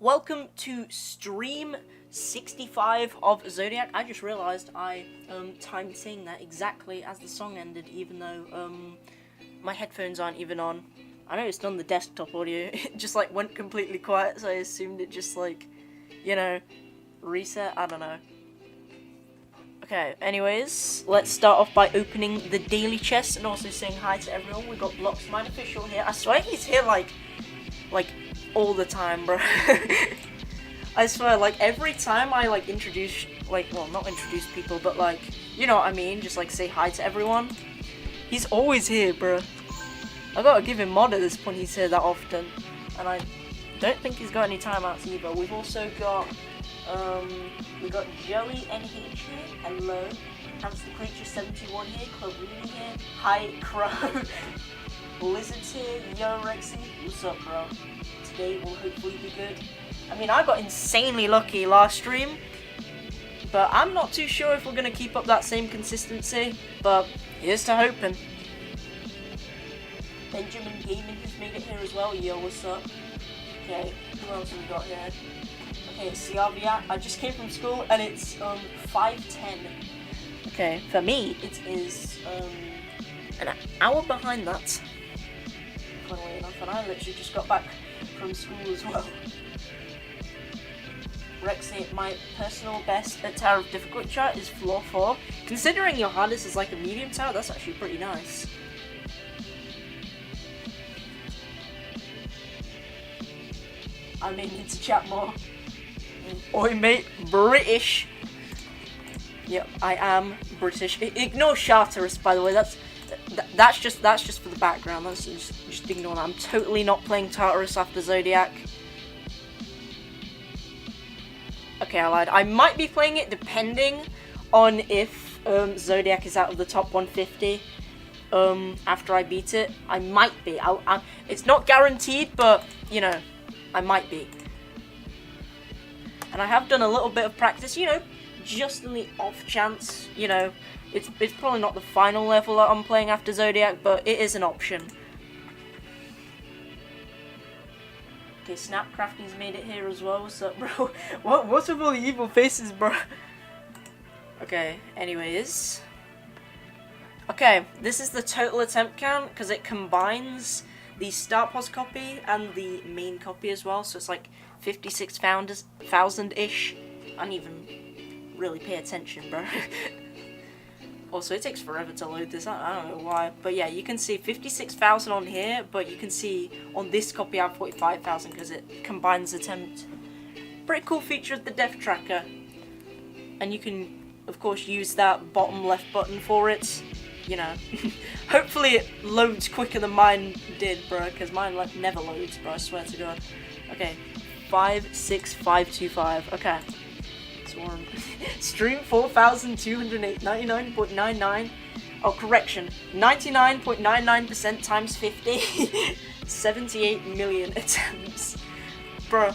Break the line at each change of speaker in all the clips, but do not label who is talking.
Welcome to stream 65 of Zodiac. I just realized I timed saying that exactly as the song ended, even though my headphones aren't even on. I noticed on the desktop audio it just like went completely quiet, so I assumed it just like, you know, reset. I don't know. Okay, anyways, let's start off by opening the daily chest and also saying hi to everyone. We got Block's Mind Official here. I swear he's here like all the time, bro. I swear, like every time I like introduce, not introduce people, but like, you know what I mean, just like say hi to everyone, he's always here, bro. I gotta give him mod at this point. He's here that often, and I don't think he's got any timeouts either. We've also got we got Joey NH here, hello. Hamster Creature 71 here, Clarina here, hi Creo. Blizzard's here, yo Rexy, what's up, bro? Today will hopefully be good. I mean, I got insanely lucky last stream, but I'm not too sure if we're gonna keep up that same consistency, but here's to hoping. Benjamin Gaming has made it here as well, yo, what's up? Okay, who else have we got here? Okay, CRV, I just came from school and it's 5:10. Okay, for me it is an hour behind that, funnily enough, and I literally just got back from school as well. Rexy, my personal best at Tower of Difficulty chart is floor 4. Considering your hardest is like a medium tower, that's actually pretty nice. I may need to chat more. Oi mate, British. Yep, I am British. Ignore Charteris, by the way. That's just for the background. That's just ignore that. I'm totally not playing Tartarus after Zodiac. Okay, I lied. I might be playing it depending on if Zodiac is out of the top 150 after I beat it. I might be. It's not guaranteed, but you know, I might be. And I have done a little bit of practice, you know, just in the off chance, you know. It's probably not the final level that I'm playing after Zodiac, but it is an option. Okay, Snapcrafty's made it here as well. What's up, bro? What's with all the evil faces, bro? Okay, anyways. Okay, this is the total attempt count, because it combines the Start Pos copy and the main copy as well, so it's like 56,000-ish. I don't even really pay attention, bro. Also, it takes forever to load this, I don't know why. But yeah, you can see 56,000 on here, but you can see on this copy I have 45,000 because it combines attempt. Pretty cool feature of the death tracker. And you can, of course, use that bottom left button for it. You know, hopefully it loads quicker than mine did, bro, because mine like never loads, bro, I swear to God. Okay, 56525, okay. Stream 4,208, 99.99. Oh, correction, 99.99% times 50. 78 million attempts. Bro.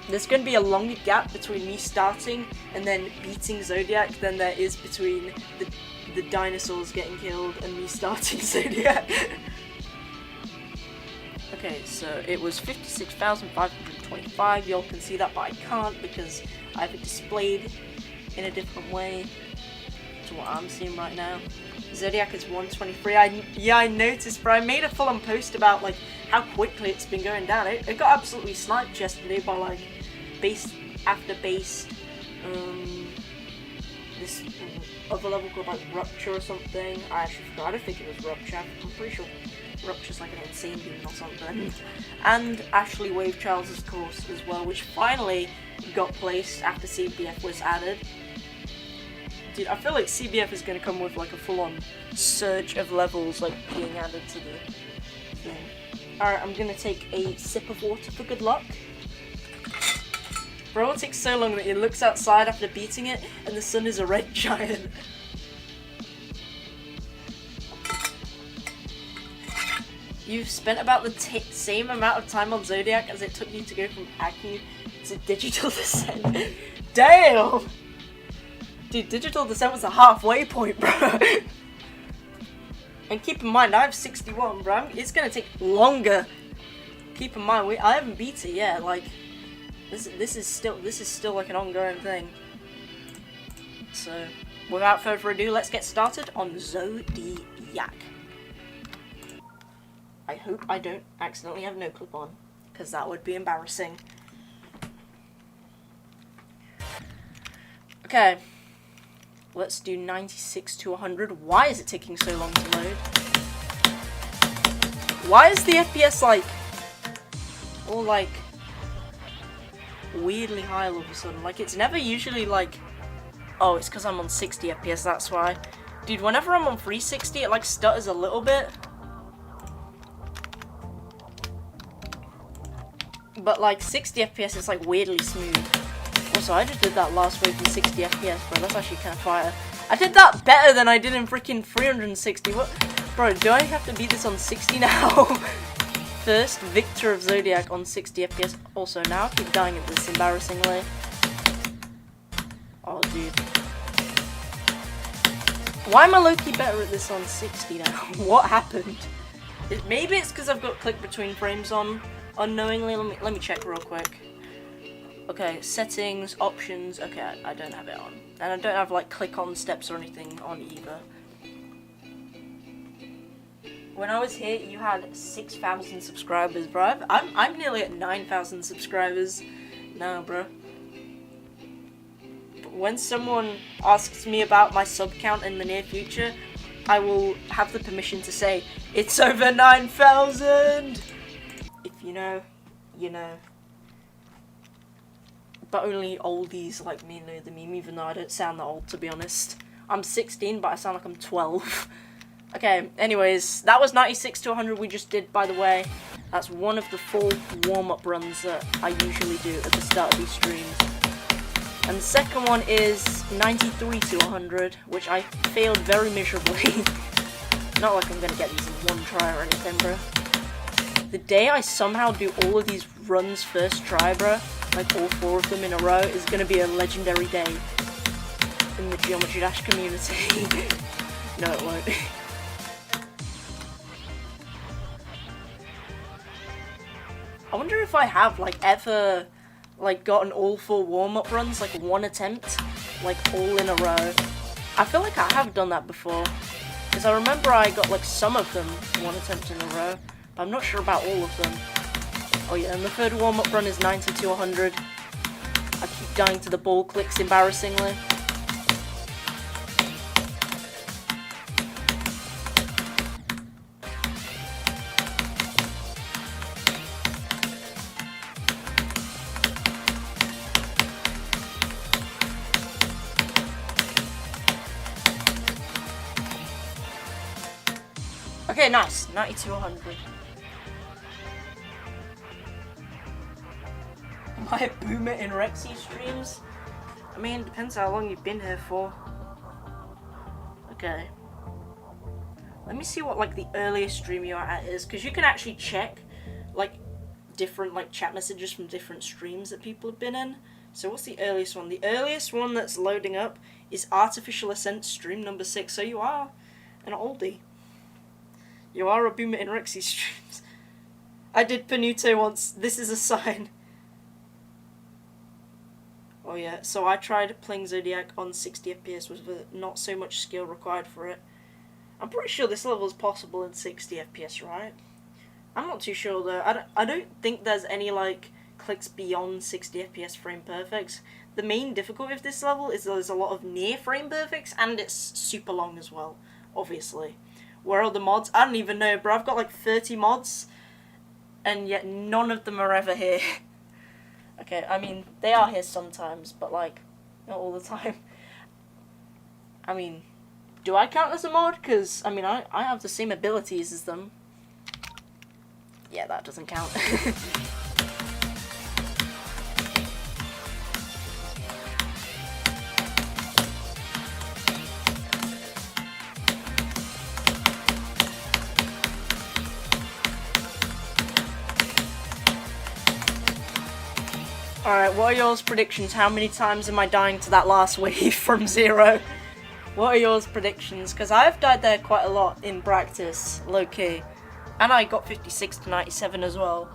There's going to be a longer gap between me starting and then beating Zodiac than there is between the dinosaurs getting killed and me starting Zodiac. Okay, so it was 56,525. Y'all can see that, but I can't because I have it displayed in a different way to what I'm seeing right now. Zodiac is 123. I noticed, bro. I made a full-on post about like how quickly it's been going down. It got absolutely sniped yesterday by like base after base. This other level called like Rupture or something. I actually forgot. I don't think it was Rupture. I'm pretty sure Rupture's like an insane beam or something. And Ashley Wave Trials, of course, as well, which finally got placed after CBF was added. Dude, I feel like CBF is going to come with like a full-on surge of levels like being added to the thing. Alright, I'm going to take a sip of water for good luck. Bro, it takes so long that it looks outside after beating it and the sun is a red giant. You've spent about the same amount of time on Zodiac as it took you to go from Acme to Digital Descent. Damn! Dude, Digital Descent was a halfway point, bro. And keep in mind, I have 61, bro. It's gonna take longer keep in mind, I haven't beat it yet. Like, this is still like an ongoing thing. So, without further ado, let's get started on Zodiac. I hope I don't accidentally have no clip on, because that would be embarrassing. Okay, let's do 96 to 100. Why is it taking so long to load? Why is the FPS like all like weirdly high all of a sudden? Like, it's never usually like, oh, it's because I'm on 60 FPS, that's why. Dude, whenever I'm on 360, it like stutters a little bit. But like 60 FPS is like weirdly smooth. Also, I just did that last wave in 60 FPS, bro. That's actually kind of fire. I did that better than I did in freaking 360. What? Bro, do I have to beat this on 60 now? First victor of Zodiac on 60 FPS. Also, now I keep dying at this embarrassingly. Oh, dude. Why am I low-key better at this on 60 now? What happened? Maybe it's because I've got click between frames on unknowingly. Let me check real quick. Okay, settings, options. Okay, I don't have it on. And I don't have like click on steps or anything on either. When I was here, you had 6,000 subscribers, bro. I'm nearly at 9,000 subscribers now, bro. But when someone asks me about my sub count in the near future, I will have the permission to say, it's over 9,000! If you know, you know. But only oldies like me know the meme, even though I don't sound that old, to be honest. I'm 16, but I sound like I'm 12. Okay, anyways, that was 96 to 100 we just did, by the way. That's one of the 4 warm-up runs that I usually do at the start of these streams. And the second one is 93 to 100, which I failed very miserably. Not like I'm gonna get these in one try or anything, bro. The day I somehow do all of these runs first try, bro, like all 4 of them in a row, is gonna be a legendary day in the Geometry Dash community. No, it won't. I wonder if I have like ever like gotten all 4 warm-up runs like one attempt, like all in a row. I feel like I have done that before, because I remember I got like some of them one attempt in a row, but I'm not sure about all of them. Oh yeah, and the third warm-up run is 90 to 100. I keep dying to the ball clicks embarrassingly. Okay, nice. 90 to 100. My Boomer and Rexy streams? I mean, depends how long you've been here for. Okay. Let me see what, like, the earliest stream you're at is, because you can actually check, like, different, like, chat messages from different streams that people have been in. So what's the earliest one? The earliest one that's loading up is Artificial Ascent stream number 6, so you are an oldie. You are a Boomer in Rexy streams. I did Panuto once. This is a sign. Oh yeah, so I tried playing Zodiac on 60 FPS with not so much skill required for it. I'm pretty sure this level is possible in 60 FPS, right? I'm not too sure though. I don't think there's any like clicks beyond 60 FPS frame perfects. The main difficulty of this level is there's a lot of near frame perfects, and it's super long as well, obviously. Where are the mods? I don't even know, bro. I've got like 30 mods, and yet none of them are ever here. Okay, I mean, they are here sometimes, but like, not all the time. I mean, do I count as a mod? Because, I mean, I have the same abilities as them. Yeah, that doesn't count. Alright, what are yours predictions? How many times am I dying to that last wave from 0? What are yours predictions? Because I've died there quite a lot in practice, low-key. And I got 56 to 97 as well.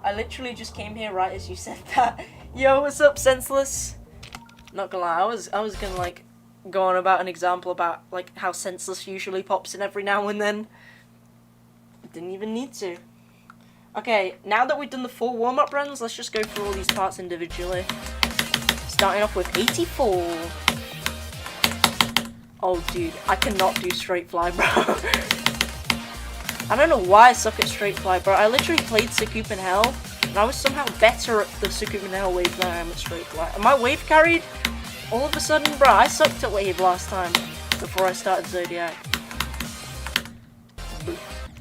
I literally just came here right as you said that. Yo, what's up, Senseless? Not gonna lie, I was gonna like go on about an example about like how Senseless usually pops in every now and then. Didn't even need to. Okay, now that we've done the 4 warm-up runs, let's just go through all these parts individually. Starting off with 84. Oh, dude, I cannot do straight fly, bro. I don't know why I suck at straight fly, bro. I literally played Sucoup in Hell, and I was somehow better at the Sucoup in Hell wave than I am at straight fly. Am I wave carried? All of a sudden, bro, I sucked at wave last time before I started Zodiac.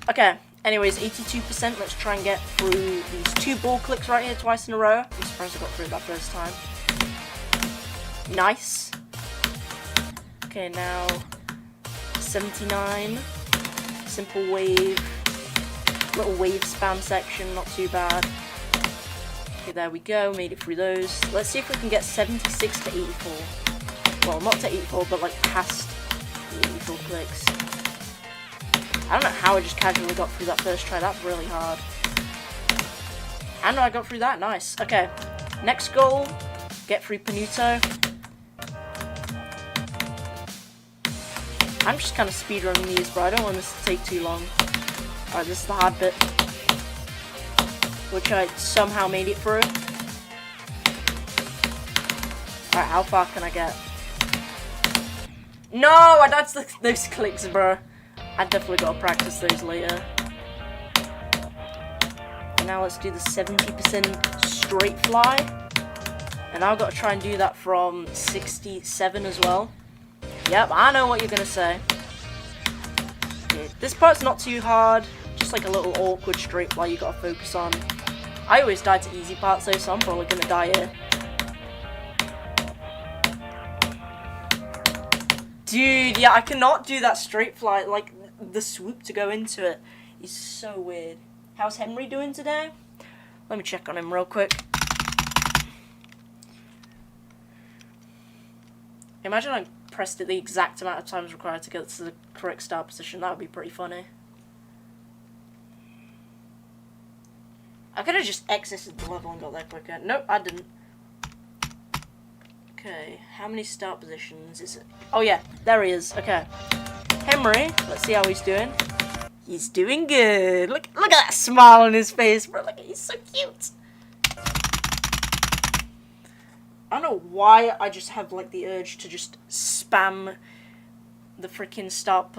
Okay, anyways, 82%. Let's try and get through these 2 ball clicks right here twice in a row. I'm surprised I got through that first time. Nice. Okay, now 79. Simple wave. Little wave spam section, not too bad. Okay, there we go. Made it through those. Let's see if we can get 76 to 84. Well, not to 84, but like past the 84 clicks. I don't know how I just casually got through that first try. That's really hard. And I got through that. Nice. Okay. Next goal. Get through Panuto. I'm just kind of speedrunning these, but I don't want this to take too long. Alright, this is the hard bit. Which I somehow made it through. Alright, how far can I get? No! I died to those clicks, bro. I definitely got to practice those later. And now let's do the 70% straight fly. And I've got to try and do that from 67 as well. Yep, I know what you're going to say. Okay, this part's not too hard. Just like a little awkward straight fly you got to focus on. I always die to easy parts though, so I'm probably going to die here. Dude, yeah, I cannot do that straight fly. Like, the swoop to go into it is so weird. How's Henry doing today? Let me check on him real quick. Imagine I pressed it the exact amount of times required to get to the correct start position. That would be pretty funny. I could have just exited the level and got there quicker. Nope, I didn't. Okay, how many start positions is it? Oh yeah, there he is. Okay. Henry, let's see how he's doing. He's doing good. Look at that smile on his face, bro. Look, he's so cute. I don't know why I just have like the urge to just spam the freaking start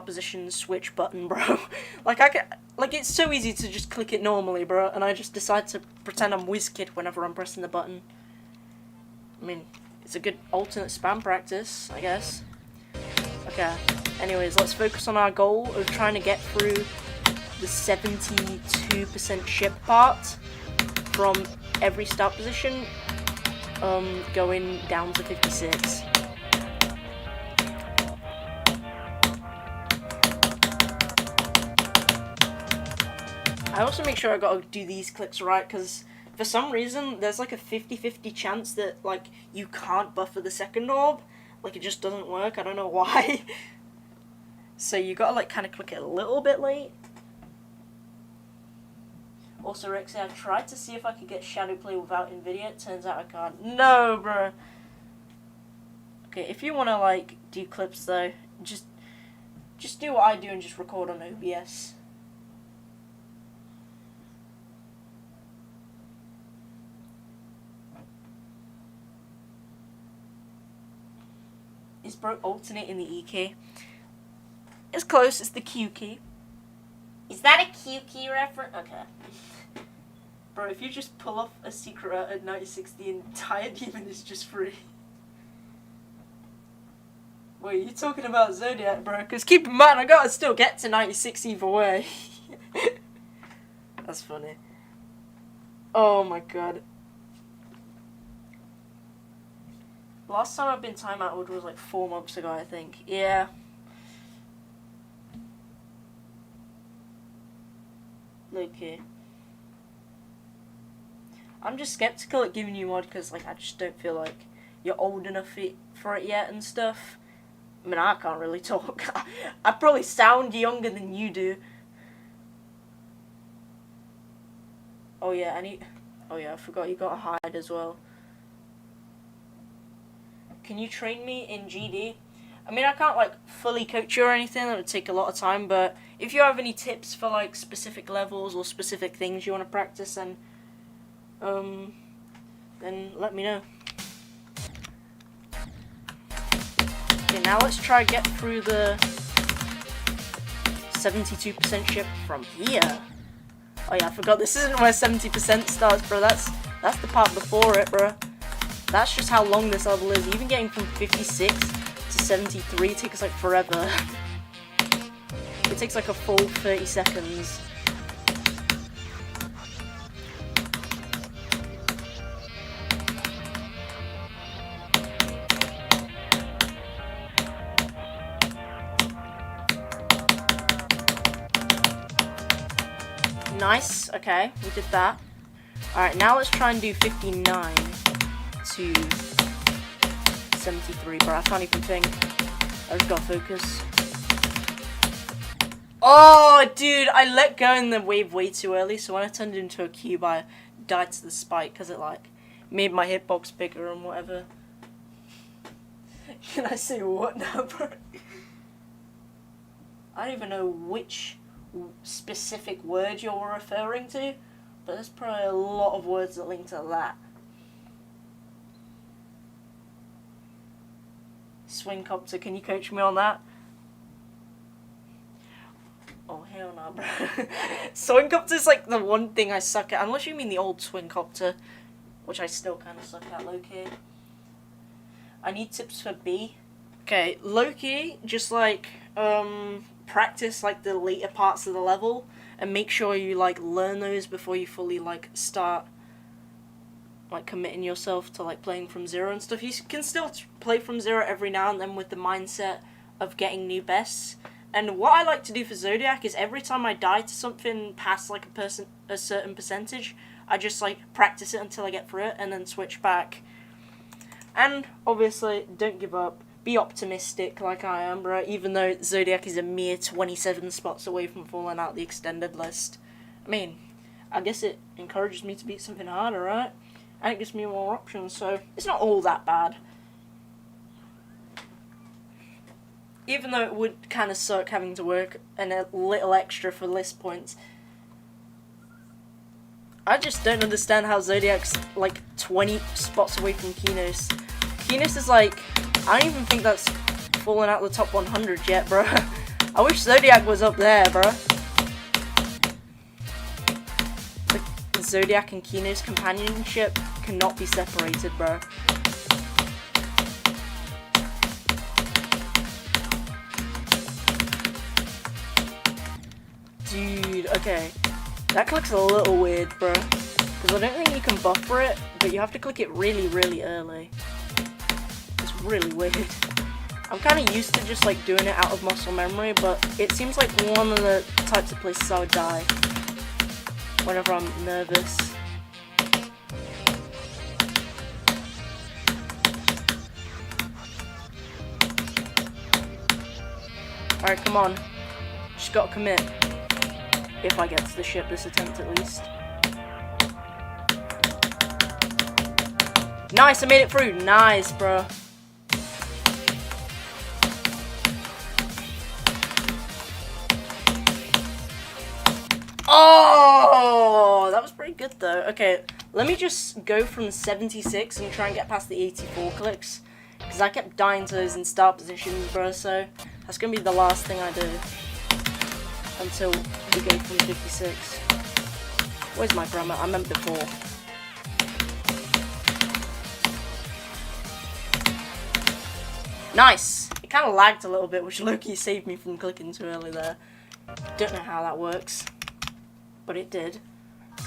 position switch button, bro. Like it's so easy to just click it normally, bro, and I just decide to pretend I'm WizKid whenever I'm pressing the button. I mean, it's a good alternate spam practice, I guess. Okay. Anyways, let's focus on our goal of trying to get through the 72% ship part from every start position, going down to 56. I also make sure I gotta do these clicks right, because for some reason there's like a 50-50 chance that like you can't buffer the second orb. Like it just doesn't work. I don't know why. So you gotta like kind of click it a little bit late. Also, Rexy, I tried to see if I could get Shadow Play without NVIDIA. It turns out I can't. No, bro. Okay, if you wanna like do clips though, just do what I do and just record on OBS. Is bro alternating the E key? It's close, it's the Q key. Is that a Q key reference? Okay. Bro, if you just pull off a secret at 96, the entire demon is just free. Wait, you talking about Zodiac, bro? Because keep in mind, I gotta still get to 96 either way. That's funny. Oh my god. Last time I've been timeout order was like 4 months ago, I think. Yeah. Okay. I'm just skeptical at giving you mod because like I just don't feel like you're old enough for it yet and stuff. I mean, I can't really talk. I probably sound younger than you do. Oh yeah, oh yeah, I forgot you got a hide as well. Can you train me in GD? I mean, I can't like fully coach you or anything. That would take a lot of time. But if you have any tips for like specific levels or specific things you want to practice, then let me know. Okay, now let's try get through the 72% ship from here. Oh yeah, I forgot this isn't where 70% starts, bro. That's the part before it, bro. That's just how long this level is. Even getting from 56 to 73 takes like forever. It takes like a full 30 seconds. Nice, okay, we did that. Alright, now let's try and do 59 to 73, bro. I can't even think. I just gotta focus. Oh, dude, I let go in the wave way too early, so when I turned it into a cube, I died to the spike because it, like, made my hitbox bigger and whatever. Can I say what now, bro? I don't even know which specific word you're referring to, but there's probably a lot of words that link to that. Swingcopter, can you coach me on that? Oh hell no, bro. Swingcopter's like the one thing I suck at, unless you mean the old Swingcopter, which I still kind of suck at low-key. I need tips for B. Okay, low-key, just like, practice like the later parts of the level and make sure you like learn those before you fully like start like committing yourself to like playing from zero and stuff. You can still play from zero every now and then with the mindset of getting new bests. And what I like to do for Zodiac is every time I die to something past like a certain percentage, I just like practice it until I get through it and then switch back. And obviously don't give up. Be optimistic like I am, bro, even though Zodiac is a mere 27 spots away from falling out the extended list. I mean, I guess it encourages me to beat something harder, right? And it gives me more options, so it's not all that bad. Even though it would kind of suck having to work and a little extra for list points. I just don't understand how Zodiac's like 20 spots away from Kinos. Kinos is like, I don't even think that's fallen out the top 100 yet, bro. I wish Zodiac was up there, bro. The Zodiac and Kino's companionship cannot be separated, bro. Dude, okay. That click's a little weird, bro. Because I don't think you can buffer it, but you have to click it really, really early. It's really weird. I'm kind of used to just like doing it out of muscle memory, but it seems like one of the types of places I would die whenever I'm nervous. Alright, come on. Just gotta commit. If I get to the ship this attempt at least. Nice, I made it through. Nice, bro. Oh, that was pretty good though. Okay, let me just go from 76 and try and get past the 84 clicks. Because I kept dying to those in start positions, bro, so that's going to be the last thing I do. Until we go from 56. Where's my grammar? I meant before. Nice! It kind of lagged a little bit, which low-key saved me from clicking too early there. Don't know how that works, but it did.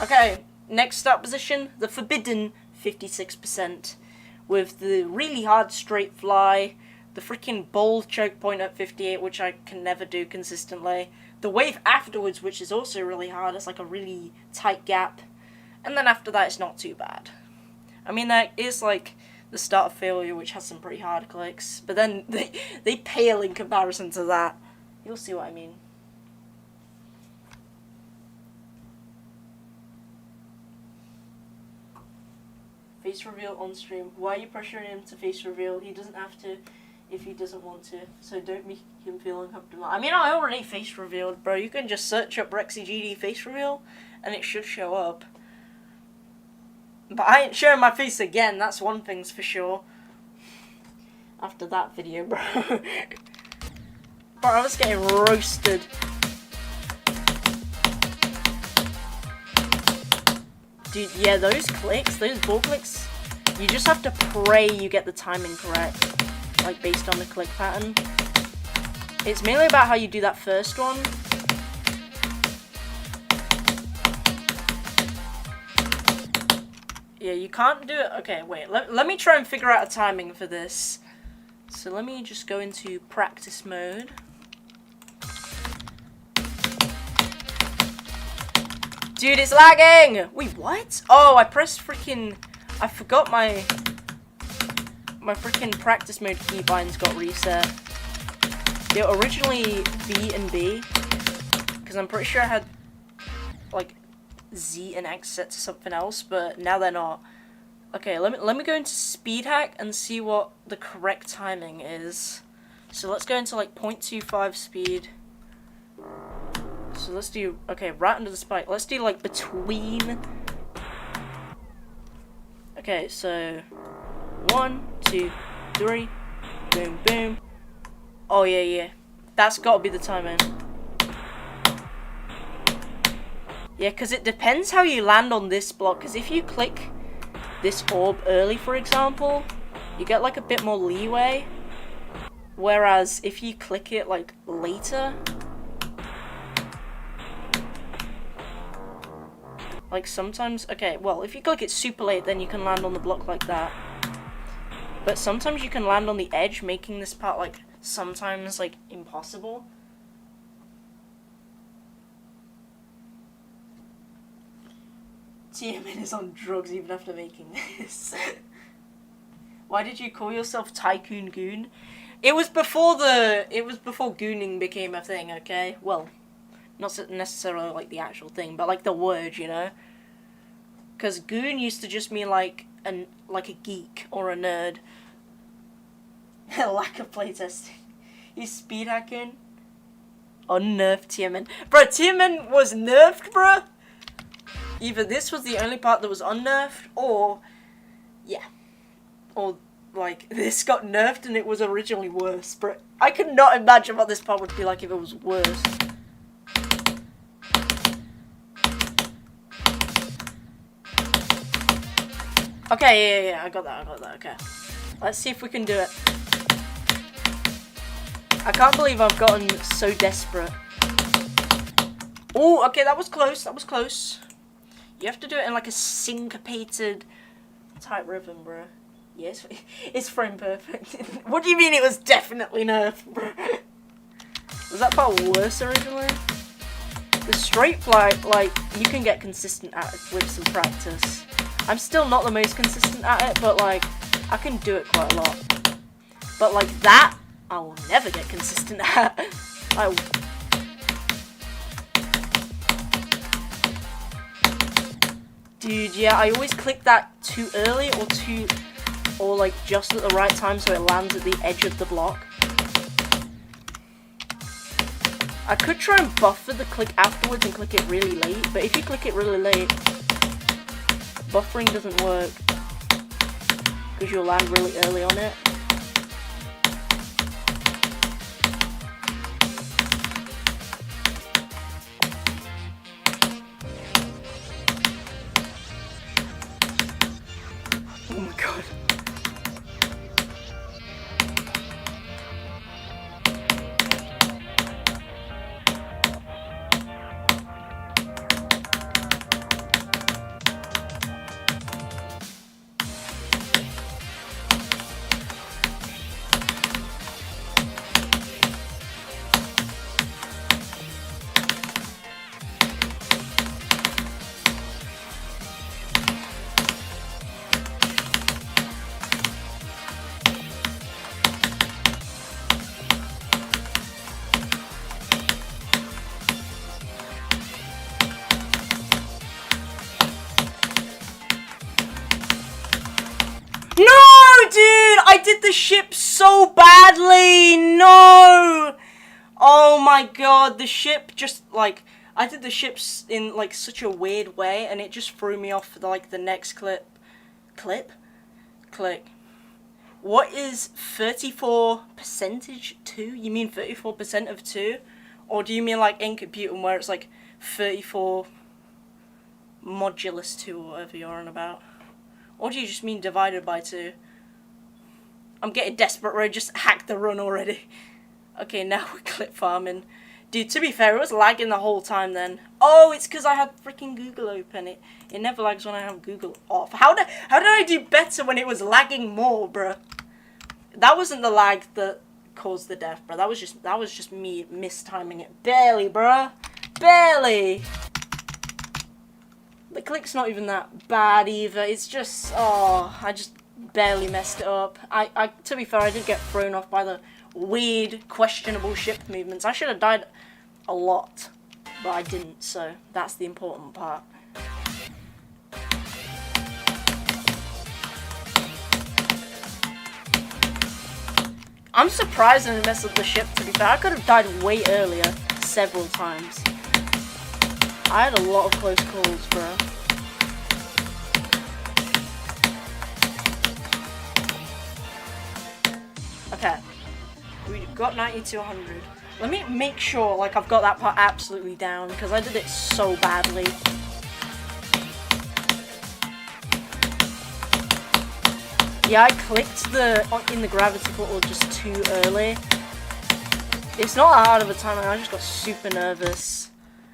Okay, next start position, the forbidden 56%. With the really hard straight fly, the freaking bold choke point at 58, which I can never do consistently. The wave afterwards, which is also really hard, it's like a really tight gap. And then after that, it's not too bad. I mean, there is like the start of failure, which has some pretty hard clicks. But then they pale in comparison to that. You'll see what I mean. face reveal on stream. Why are you pressuring him to face reveal? He doesn't have to if he doesn't want to. So don't make him feel uncomfortable. I mean, I already face revealed, bro. You can just search up RexyGD face reveal and it should show up. But I ain't showing my face again, that's one thing's for sure. After that video, bro. Bro, I was getting roasted. Dude, yeah, those clicks, those ball clicks, you just have to pray you get the timing correct. Like, based on the click pattern. It's mainly about how you do that first one. Yeah, you can't do it. Okay, wait. Let me try and figure out a timing for this. So let me just go into practice mode. Dude, it's lagging! Wait, what? Oh, I pressed freaking... I forgot my freaking practice mode keybinds got reset. They were originally B and B. Because I'm pretty sure I had, like, Z and X set to something else, but now they're not. Okay, let me go into speed hack and see what the correct timing is. So let's go into like 0.25 speed. So let's do, okay, right under the spike. Let's do like between. Okay, so 1, 2, 3, boom, boom. Oh yeah, that's gotta be the timing. Yeah, because it depends how you land on this block, because if you click this orb early, for example, you get like a bit more leeway. Whereas if you click it like later, like sometimes, okay, well, if you click it super late, then you can land on the block like that. But sometimes you can land on the edge, making this part like sometimes like impossible. TMN is on drugs even after making this. Why did you call yourself Tycoon Goon? It was before gooning became a thing, okay? Well, not necessarily like the actual thing, but like the word, you know? Because goon used to just mean like a geek or a nerd. Lack of playtesting. He's speed hacking. Unnerfed TMN. Bro, TMN was nerfed, bro. Either this was the only part that was unnerfed, or, yeah, or, like, this got nerfed and it was originally worse, but I could not imagine what this part would be like if it was worse. Okay, yeah, I got that, okay. Let's see if we can do it. I can't believe I've gotten so desperate. Oh, okay, that was close. You have to do it in like a syncopated type rhythm, bro. Yes, it's frame perfect. What do you mean it was definitely nerfed, bro? Was that part worse originally? The straight flight, like, you can get consistent at it with some practice. I'm still not the most consistent at it, but like, I can do it quite a lot. But like that, I will never get consistent at. Dude, yeah, I always click that too early or like just at the right time so it lands at the edge of the block. I could try and buffer the click afterwards and click it really late, but if you click it really late, buffering doesn't work because you'll land really early on it. Oh my god. ship so badly! No! Oh my god, the ship just, like, I did the ships in, like, such a weird way, and it just threw me off for, like, the next clip. Click. What is 34 percentage 2? You mean 34% of 2? Or do you mean, like, in computing where it's, like, 34 modulus 2 or whatever you're on about? Or do you just mean divided by 2? I'm getting desperate, right? Just hack the run already. Okay, now we're clip farming. Dude, to be fair, it was lagging the whole time then. Oh, it's because I had freaking Google open. It never lags when I have Google off. How did I do better when it was lagging more, bruh? That wasn't the lag that caused the death, bruh. That was just me mistiming it. Barely, bruh. Barely. The click's not even that bad either. It's just, oh, I just barely messed it up. To be fair, I did get thrown off by the weird, questionable ship movements. I should have died a lot, but I didn't, so that's the important part. I'm surprised I didn't mess up the ship, to be fair. I could have died way earlier, several times. I had a lot of close calls, bro. Okay. We got 90 to 100. Let me make sure, like, I've got that part absolutely down, because I did it so badly. Yeah, I clicked in the gravity portal just too early. It's not that hard of a time, I just got super nervous.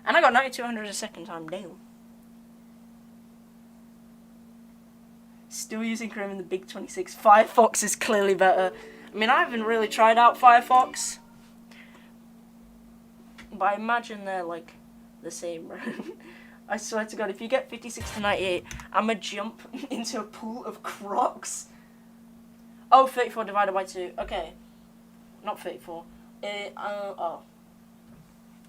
And I got 90 to 100 a second time, damn. Still using Chrome in the big 26. Firefox is clearly better. I mean, I haven't really tried out Firefox, but I imagine they're, like, the same, right? I swear to God, if you get 56 to 98, I'm gonna jump into a pool of Crocs. Oh, 34 divided by 2. Okay. Not 34. Oh.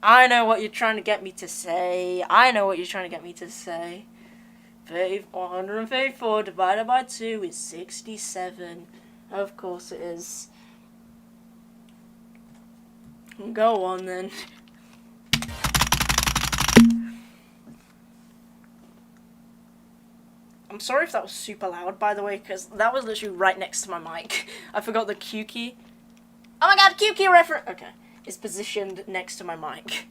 I know what you're trying to get me to say. 134 divided by 2 is 67. Of course it is. Go on then. I'm sorry if that was super loud, by the way, because that was literally right next to my mic. I forgot the Q key. Oh my god, Q key reference! Okay. It's positioned next to my mic.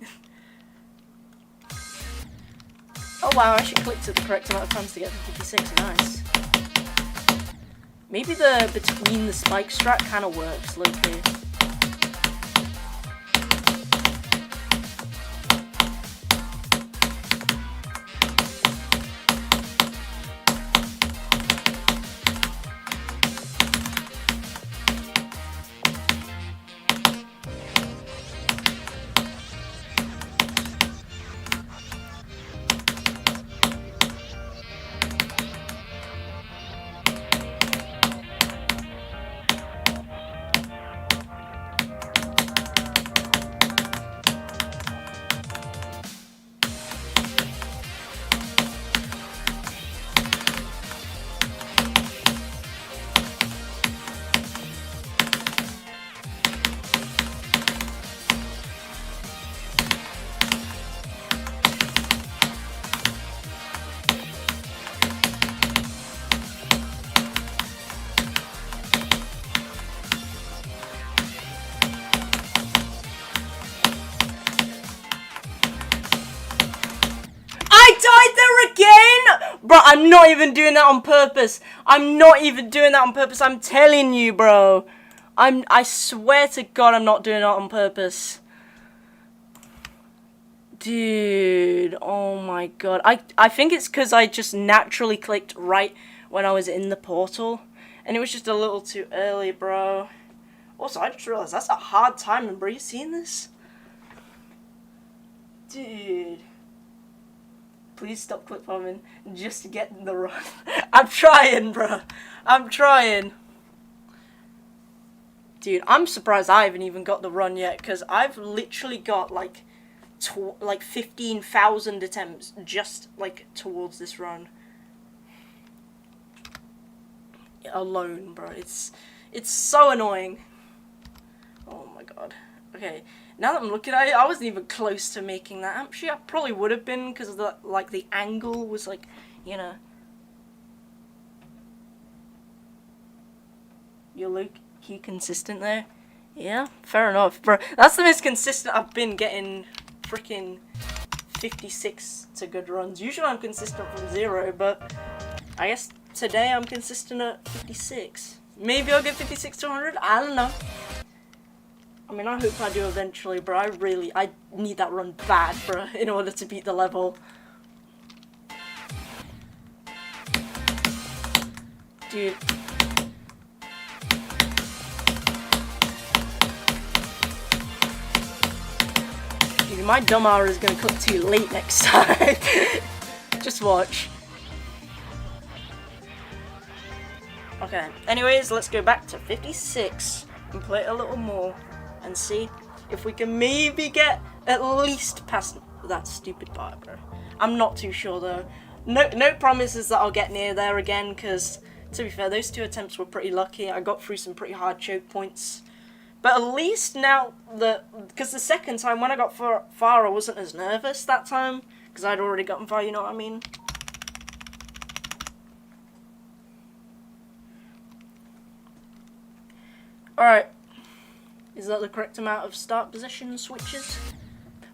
Oh wow, I actually clicked it the correct amount of times to get to 56. Nice. Maybe the between the spike strat kind of works, low-key. Bro, I'm not even doing that on purpose. I'm telling you, bro. I swear to God I'm not doing it on purpose. Dude, oh my God. I think it's because I just naturally clicked right when I was in the portal. And it was just a little too early, bro. Also, I just realized that's a hard timing, bro. You seen this? Dude. Please stop clip farming just to get in the run. I'm trying, bro. I'm trying. Dude, I'm surprised I haven't even got the run yet, because I've literally got like 15,000 attempts just like towards this run alone, bro. It's It's so annoying. Oh my god. Okay, now that I'm looking at it, I wasn't even close to making that. Actually, I probably would have been because the the angle was like, you know. You look consistent there. Yeah, fair enough, bro. That's the most consistent I've been getting. Freaking 56 to good runs. Usually I'm consistent from 0, but I guess today I'm consistent at 56. Maybe I'll get 56 to 100. I don't know. I mean, I hope I do eventually, bro. I need that run bad, bro, in order to beat the level. Dude. Dude, my dumb hour is gonna cook too late next time. Just watch. Okay, anyways, let's go back to 56 and play it a little more and see if we can maybe get at least past that stupid part, bro. I'm not too sure though. No promises that I'll get near there again, because to be fair, those 2 attempts were pretty lucky. I got through some pretty hard choke points. But at least now, because the second time when I got far, I wasn't as nervous that time, because I'd already gotten far, you know what I mean? Alright. Is that the correct amount of start position switches?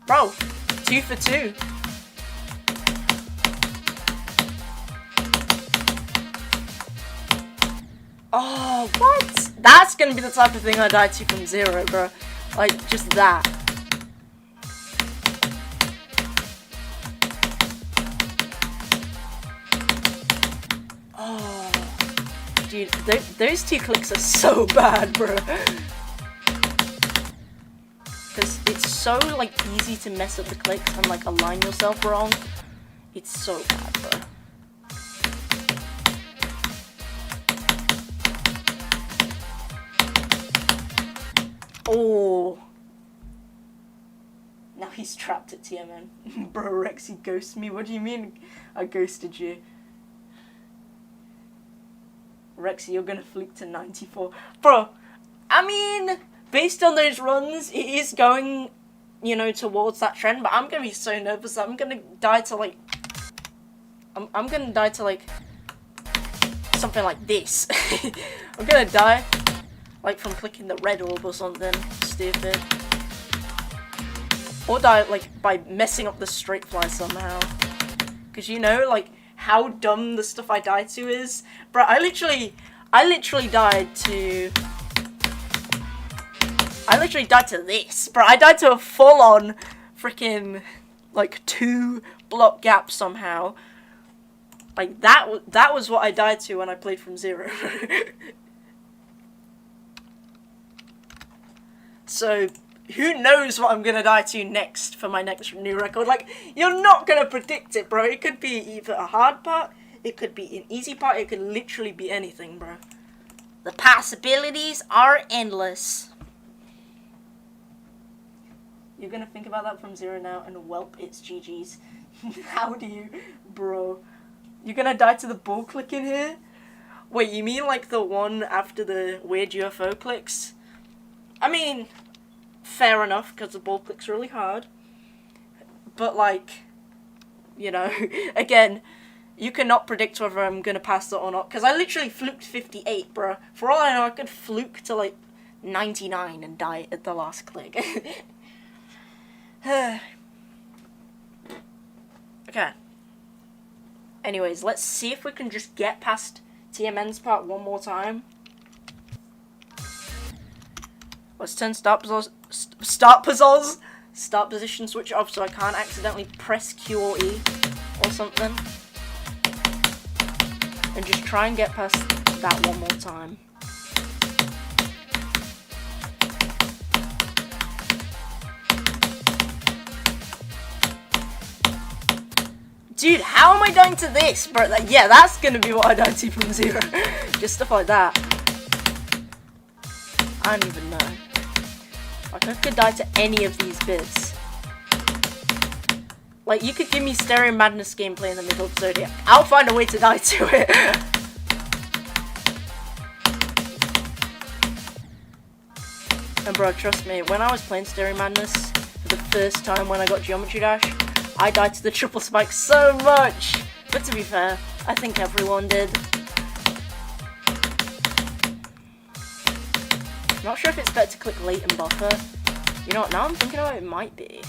Bro, 2 for 2. Oh, what? That's gonna be the type of thing I die to from 0, bro. Like, just that. Oh, dude, those 2 clicks are so bad, bro. Because it's so, like, easy to mess up the clicks and, like, align yourself wrong. It's so bad, bro. Oh. Now he's trapped at TMN. Bro, Rexy ghosted me. What do you mean I ghosted you? Rexy, you're gonna fluke to 94. Bro, I mean, based on those runs, it is going, you know, towards that trend, but I'm gonna be so nervous that I'm gonna die to, like... I'm gonna die to, like... something like this. I'm gonna die... like from clicking the red orb or something stupid. Or die like by messing up the straight fly somehow. Cause you know like how dumb the stuff I die to is? Bro, I literally died to this. Bro, I died to a full on freaking like 2 block gap somehow. Like that was what I died to when I played from 0. So, who knows what I'm gonna die to next for my next new record? Like, you're not gonna predict it, bro. It could be either a hard part, it could be an easy part, it could literally be anything, bro. The possibilities are endless. You're gonna think about that from 0 now, and whelp, it's GG's. How do you, bro? You're gonna die to the ball click in here? Wait, you mean like the one after the weird UFO clicks? I mean, fair enough, because the ball click's really hard. But, like, you know, again, you cannot predict whether I'm going to pass that or not. Because I literally fluked 58, bro. For all I know, I could fluke to, like, 99 and die at the last click. Okay. Anyways, let's see if we can just get past TMN's part one more time. Let's turn start position switch off so I can't accidentally press Q or E or something. And just try and get past that one more time. Dude, how am I dying to this? Bro, yeah, that's gonna be what I died to from 0. Just stuff like that. I don't even know. Like, I could die to any of these bits. Like, you could give me Stereo Madness gameplay in the middle of Zodiac. I'll find a way to die to it. And bro, trust me, when I was playing Stereo Madness for the first time when I got Geometry Dash, I died to the triple spike so much. But to be fair, I think everyone did. Not sure if it's better to click late and buffer. You know what, now I'm thinking about it, it might be.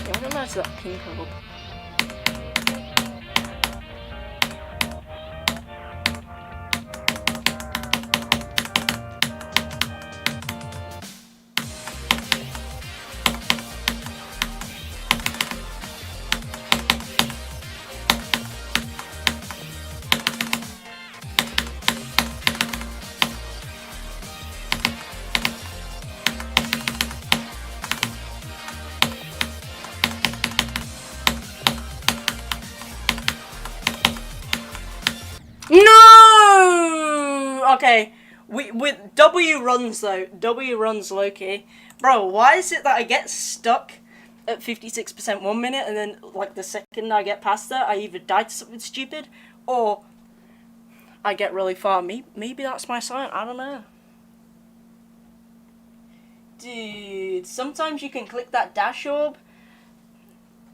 Yeah, I'm gonna match that pink hole. No! Okay, with W runs though. W runs low-key. Bro, why is it that I get stuck at 56% 1 minute and then like the second I get past that I either die to something stupid or I get really far. Maybe that's my sign, I don't know. Dude, sometimes you can click that dash orb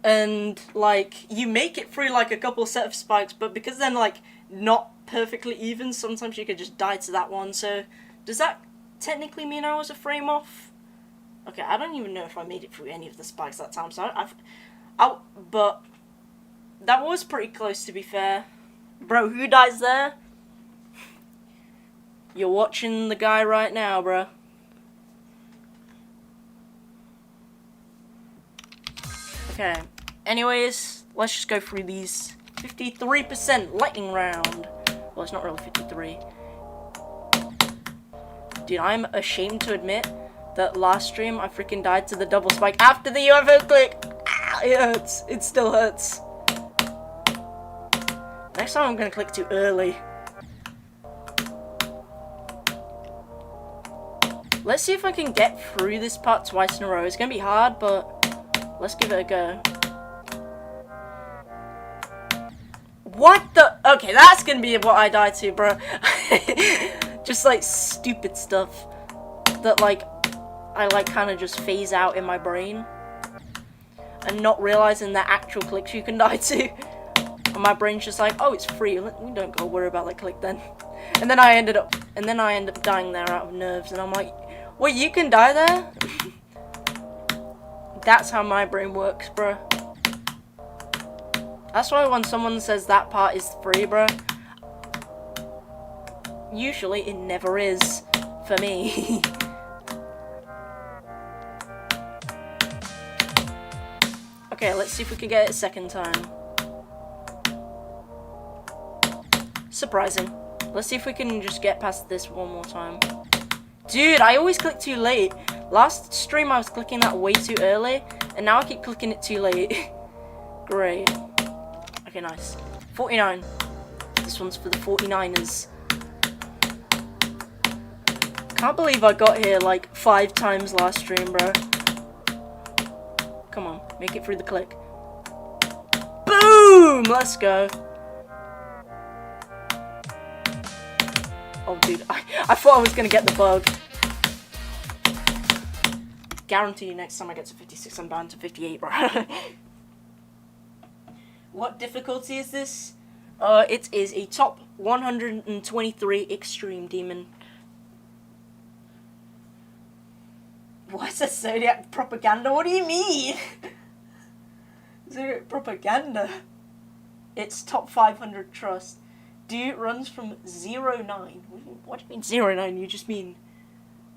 and like you make it through like a couple set of spikes, but because then like not perfectly even, sometimes you could just die to that one. So does that technically mean I was a frame off? Okay, I don't even know if I made it through any of the spikes that time, so but that was pretty close, to be fair. Bro, who dies there? You're watching the guy right now, bro. Okay, anyways, let's just go through these. 53% lightning round. Well, it's not really 53. Dude, I'm ashamed to admit that last stream I freaking died to the double spike after the UFO click. Ah, it hurts. It still hurts. Next time I'm gonna click too early. Let's see if I can get through this part twice in a row. It's gonna be hard, but let's give it a go. What the? Okay, that's gonna be what I die to, bro. Just like stupid stuff that like I like kind of just phase out in my brain and not realizing that actual clicks you can die to. And my brain's just like, oh, it's free. We don't gotta worry about that click then. And then I ended up dying there out of nerves, and I'm like, wait, you can die there? That's how my brain works, bro. That's why when someone says that part is free, bro, usually it never is for me. Okay, let's see if we can get it a second time. Surprising. Let's see if we can just get past this one more time. Dude, I always click too late. Last stream I was clicking that way too early, and now I keep clicking it too late. Great. Okay, nice. 49. This one's for the 49ers. Can't believe I got here like 5 times last stream, bro. Come on, make it through the click. Boom! Let's go. Oh, dude, I thought I was gonna get the bug. Guarantee you next time I get to 56, I'm down to 58, bro. What difficulty is this? It is a top 123 extreme demon. What's a Zodiac propaganda? What do you mean? Zodiac propaganda? It's top 500 trust. Dude runs from 09. What do you mean 09? You just mean...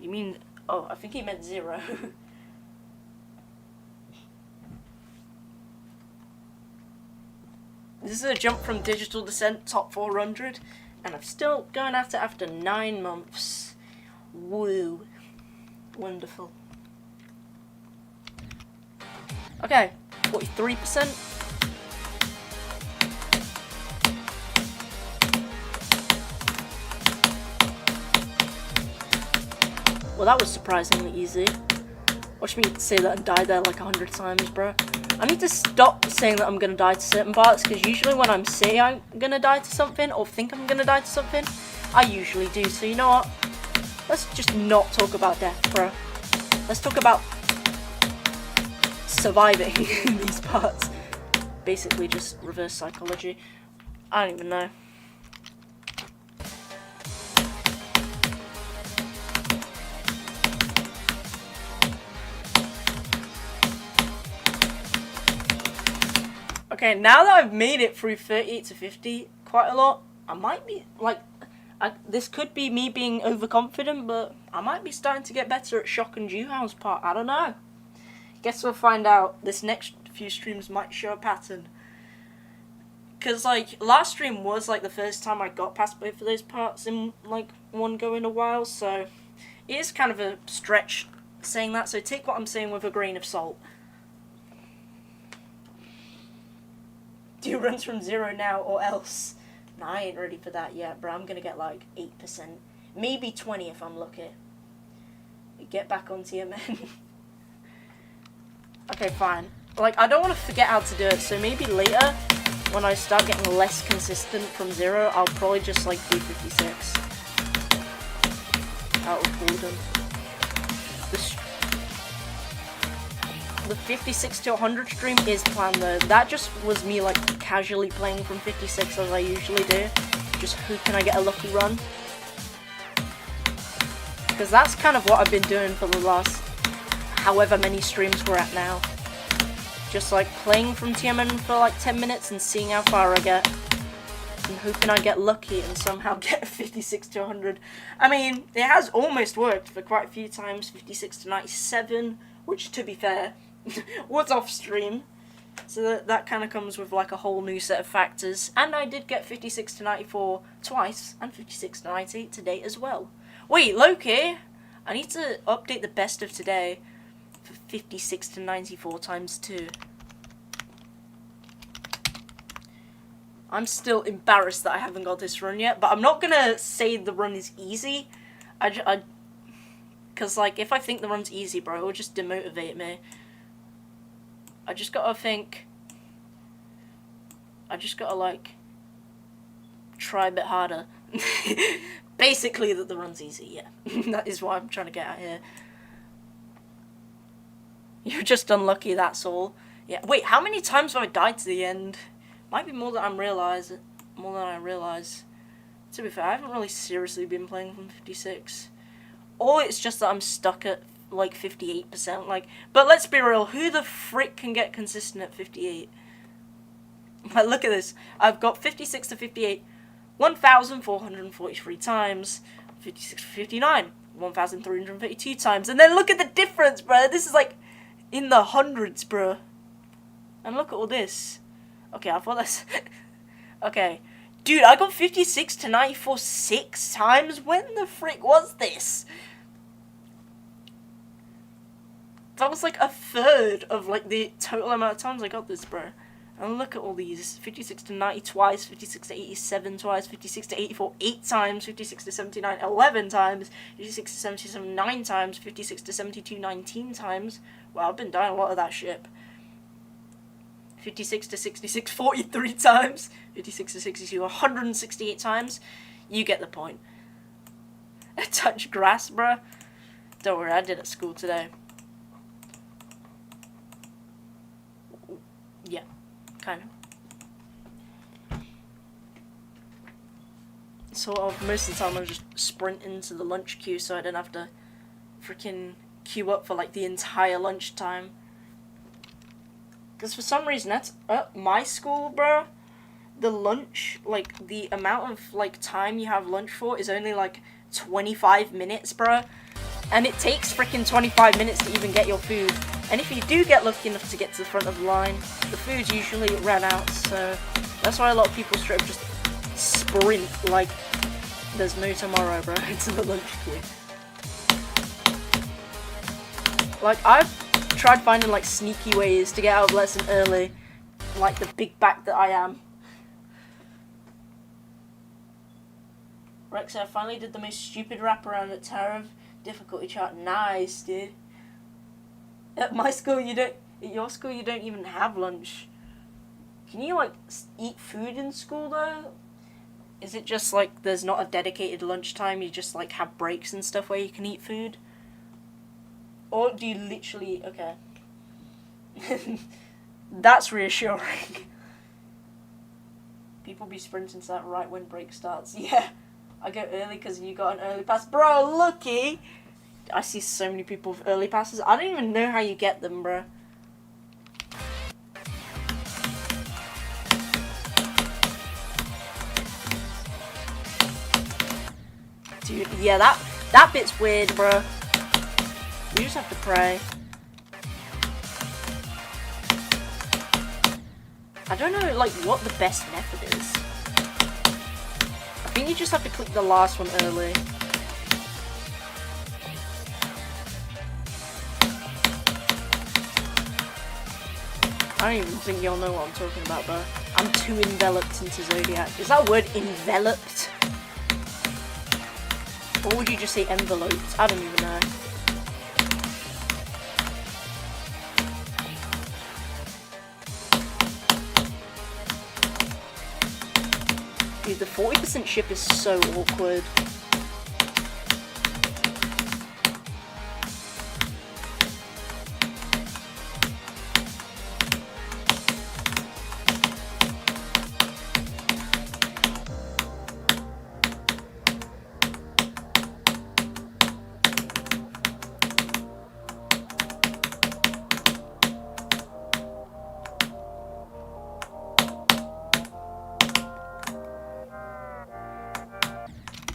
You mean... Oh, I think he meant 0. This is a jump from Digital Descent top 400, and I'm still going at it after 9 months. Woo. Wonderful. Okay, 43%. Well, that was surprisingly easy. Watch me say that and die there like 100 times, bro. I need to stop saying that I'm gonna die to certain parts, because usually when I'm saying I'm gonna die to something, or think I'm gonna die to something, I usually do. So you know what? Let's just not talk about death, bro. Let's talk about surviving these parts. Basically just reverse psychology. I don't even know. Okay, now that I've made it through 38 to 50 quite a lot, I might be, like, this could be me being overconfident, but I might be starting to get better at shock and dew house part. I don't know. Guess we'll find out. This next few streams might show a pattern. Because, like, last stream was, like, the first time I got past both of those parts in, like, one go in a while, so it is kind of a stretch saying that, so take what I'm saying with a grain of salt. Do runs from 0 now or else? Nah, I ain't ready for that yet, bro. I'm gonna get like 8%. Maybe 20 if I'm lucky. Get back on TMN. Okay, fine. Like, I don't want to forget how to do it, so maybe later, when I start getting less consistent from 0, I'll probably just like do 56. Out of boredom. The 56 to 100 stream is planned though. That just was me like casually playing from 56 as I usually do. Just who can I get a lucky run? Because that's kind of what I've been doing for the last however many streams we're at now. Just like playing from TMN for like 10 minutes and seeing how far I get. And hoping I get lucky and somehow get 56 to 100. I mean, it has almost worked for quite a few times. 56 to 97, which to be fair, was off stream, so that kind of comes with like a whole new set of factors. And I did get 56 to 94 twice, and 56 to 98 today as well. Wait, Loki, I need to update the best of today for 56 to 94 times 2. I'm still embarrassed that I haven't got this run yet, but I'm not gonna say the run is easy. Because like if I think the run's easy, bro, it will just demotivate me. I just gotta think. I just gotta like try a bit harder. Basically that the run's easy, yeah. That is what I'm trying to get at here. You're just unlucky, that's all. Yeah. Wait, how many times have I died to the end? Might be more than I realize. To be fair, I haven't really seriously been playing from 56. Or it's just that I'm stuck at like 58%, like, but let's be real, who the frick can get consistent at 58? Like, look at this, I've got 56 to 58, 1,443 times, 56 to 59, 1,332 times, and then look at the difference, bro, this is like, in the hundreds, bro, and look at all this, okay, I thought that's, okay, dude, I got 56 to 94 6 times, when the frick was this? That was like a third of like the total amount of times I got this, bro. And look at all these. 56 to 90 twice, 56 to 87 twice, 56 to 84 8 times, 56 to 79 11 times, 56 to 77 9 times, 56 to 72 19 times. Wow, I've been dying a lot of that shit. 56 to 66 43 times, 56 to 62 168 times. You get the point. I touch grass, bro. Don't worry, I did at school today. Yeah, kind of. Sort of, most of the time I was just sprinting to the lunch queue so I didn't have to freaking queue up for like the entire lunchtime. Because for some reason, that's at my school, bro, the lunch, like the amount of like time you have lunch for is only like 25 minutes, bro. And it takes freaking 25 minutes to even get your food. And if you do get lucky enough to get to the front of the line, the food's usually ran out. So that's why a lot of people straight up just sprint like there's no tomorrow, bro, to the lunch queue. Like, I've tried finding like sneaky ways to get out of lesson early, like the big back that I am. Rex, I finally did the most stupid wraparound at Tower of Difficulty chart. Nice, dude. At my school, at your school, you don't even have lunch. Can you, like, eat food in school, though? Is it just, like, there's not a dedicated lunchtime, you just, like, have breaks and stuff where you can eat food? Or do you literally... Okay. That's reassuring. People be sprinting to that right when break starts. Yeah. I go early because you got an early pass. Bro, lucky! I see so many people with early passes. I don't even know how you get them, bro. Dude, yeah, that bit's weird, bro. You just have to pray. I don't know, like, what the best method is. I think you just have to click the last one early. I don't even think you'll know what I'm talking about, bro. I'm too enveloped into Zodiac. Is that word enveloped? Or would you just say enveloped? I don't even know. Dude, the 40% ship is so awkward.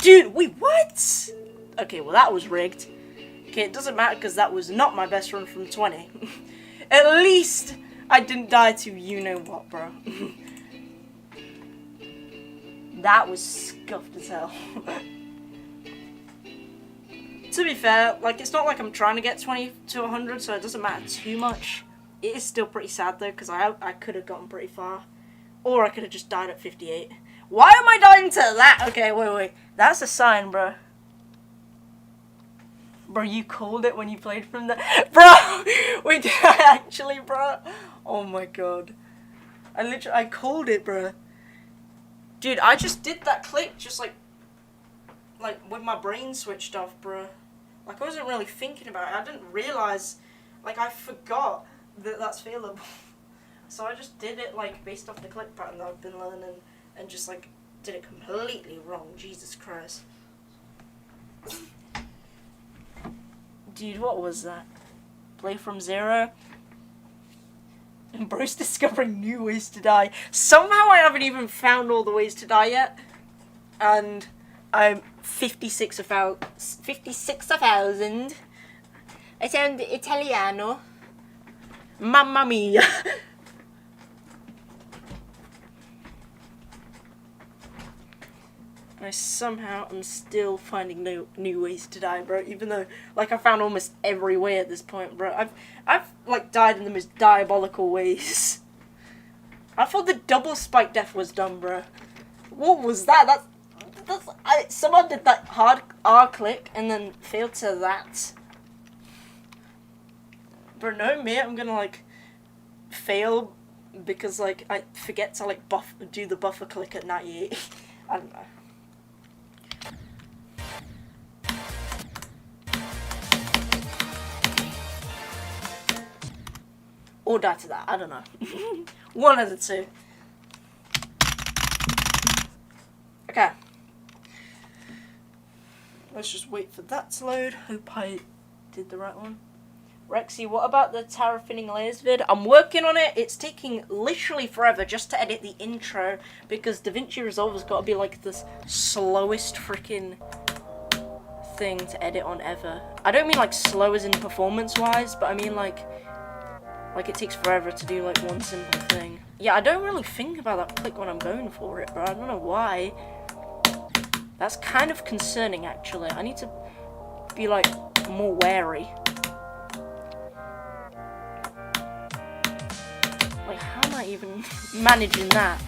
Dude, wait, what? Okay, well that was rigged. Okay, it doesn't matter because that was not my best run from 20. At least I didn't die to you-know-what, bro. That was scuffed as hell. To be fair, like, it's not like I'm trying to get 20 to 100, so it doesn't matter too much. It is still pretty sad, though, because I could have gotten pretty far. Or I could have just died at 58. Why am I dying to that? Okay, wait. That's a sign, bro. Bro, you called it when you played from the... Bro! Wait, did I actually, bro? Oh my god. I called it, bro. Dude, I just did that click, just like with my brain switched off, bro. Like, I wasn't really thinking about it. I didn't realize, like, I forgot that that's failable. So I just did it, like, based off the click pattern that I've been learning, and just, like, did it completely wrong. Jesus Christ. Dude, what was that? Play from zero? And bro's discovering new ways to die. Somehow I haven't even found all the ways to die yet. And I'm 56,000. I sound Italiano. Mamma mia. I somehow am still finding new ways to die, bro. Even though, like, I found almost every way at this point, bro. I've like died in the most diabolical ways. I thought the double spike death was dumb, bro. What was that? Someone did that hard R click and then failed to that. Bro, no, mate. I'm gonna like fail because like I forget to like do the buffer click at 98. I don't know. Or die to that, I don't know. One of the two. Okay. Let's just wait for that to load. Hope I did the right one. Rexy, what about the tower thinning layers vid? I'm working on it. It's taking literally forever just to edit the intro because DaVinci Resolve has got to be like the slowest freaking thing to edit on ever. I don't mean like slow as in performance wise, but I mean like it takes forever to do like one simple thing. Yeah, I don't really think about that click when I'm going for it, bro. I don't know why. That's kind of concerning, actually. I need to be like more wary. Like, how am I even managing that?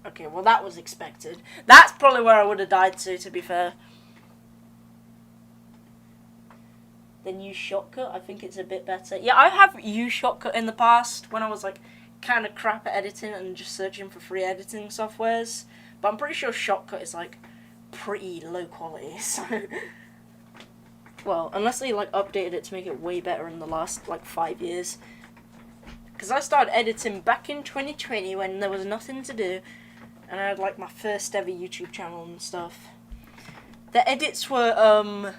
Okay, well that was expected. That's probably where I would have died to be fair. Then use Shotcut, I think it's a bit better. Yeah, I have used Shotcut in the past when I was like kind of crap at editing and just searching for free editing softwares. But I'm pretty sure Shotcut is like pretty low quality, so... Well, unless they like updated it to make it way better in the last like 5 years. Because I started editing back in 2020 when there was nothing to do. And I had like my first ever YouTube channel and stuff. The edits were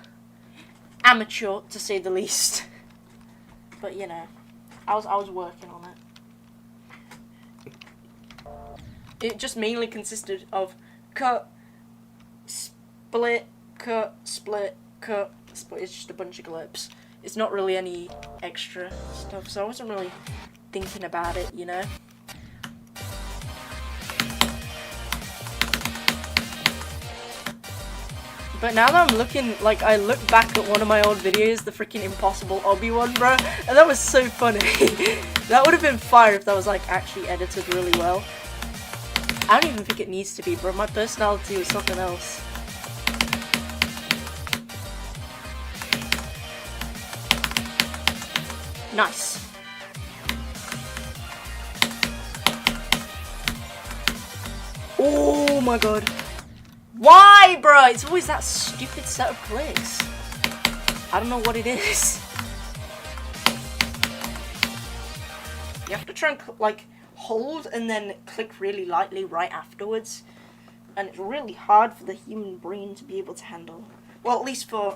amateur to say the least. But you know, I was working on it. It just mainly consisted of cut, split, cut, split, cut, split. It's just a bunch of clips. It's not really any extra stuff, so I wasn't really thinking about it, you know. But now that I'm looking, like, I look back at one of my old videos, the freaking Impossible Obby one, bro, and that was so funny. That would have been fire if that was, like, actually edited really well. I don't even think it needs to be, bro. My personality was something else. Nice. Oh my god. Why, bro? It's always that stupid set of clicks. I don't know what it is. You have to try and, like, hold and then click really lightly right afterwards. And it's really hard for the human brain to be able to handle. Well, at least for,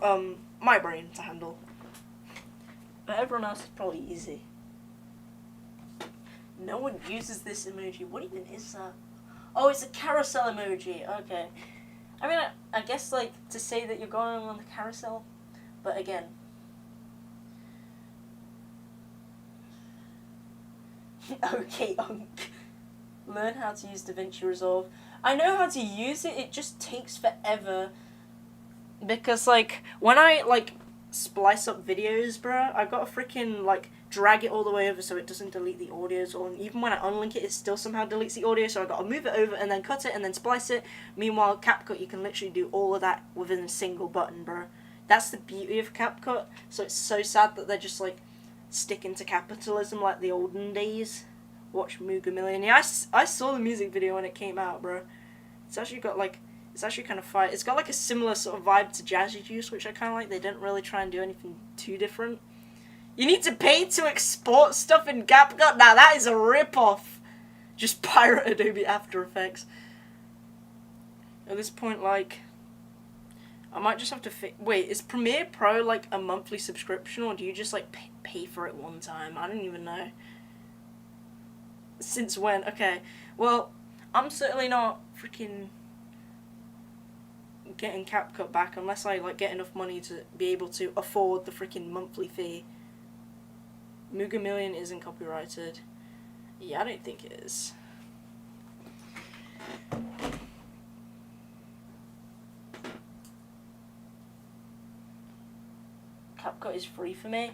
my brain to handle. But everyone else is probably easy. No one uses this emoji. What even is that? Oh, it's a carousel emoji. Okay. I mean, I guess, like, to say that you're going on the carousel, but again. Okay, learn how to use DaVinci Resolve. I know how to use it, it just takes forever. Because, like, when I, like, splice up videos, bruh, I've got to freaking, like, drag it all the way over so it doesn't delete the audios, or even when I unlink it, it still somehow deletes the audio, so I've got to move it over and then cut it and then splice it. Meanwhile, CapCut, you can literally do all of that within a single button, bro. That's the beauty of CapCut, so it's so sad that they're just, like, sticking to capitalism like the olden days. Watch Mooga Million. Yeah, I saw the music video when it came out, bro. It's actually got, like, it's actually kind of fire. It's got, like, a similar sort of vibe to Jazzy Juice, which I kind of like. They didn't really try and do anything too different. You need to pay to export stuff in CapCut? Now that is a rip-off. Just pirate Adobe After Effects. At this point, like, I might just have to wait, is Premiere Pro, like, a monthly subscription, or do you just, like, pay for it one time? I don't even know. Since when? Okay. Well, I'm certainly not freaking getting CapCut back unless I, like, get enough money to be able to afford the freaking monthly fee. Mooga Million isn't copyrighted. Yeah, I don't think it is. CapCut is free for me.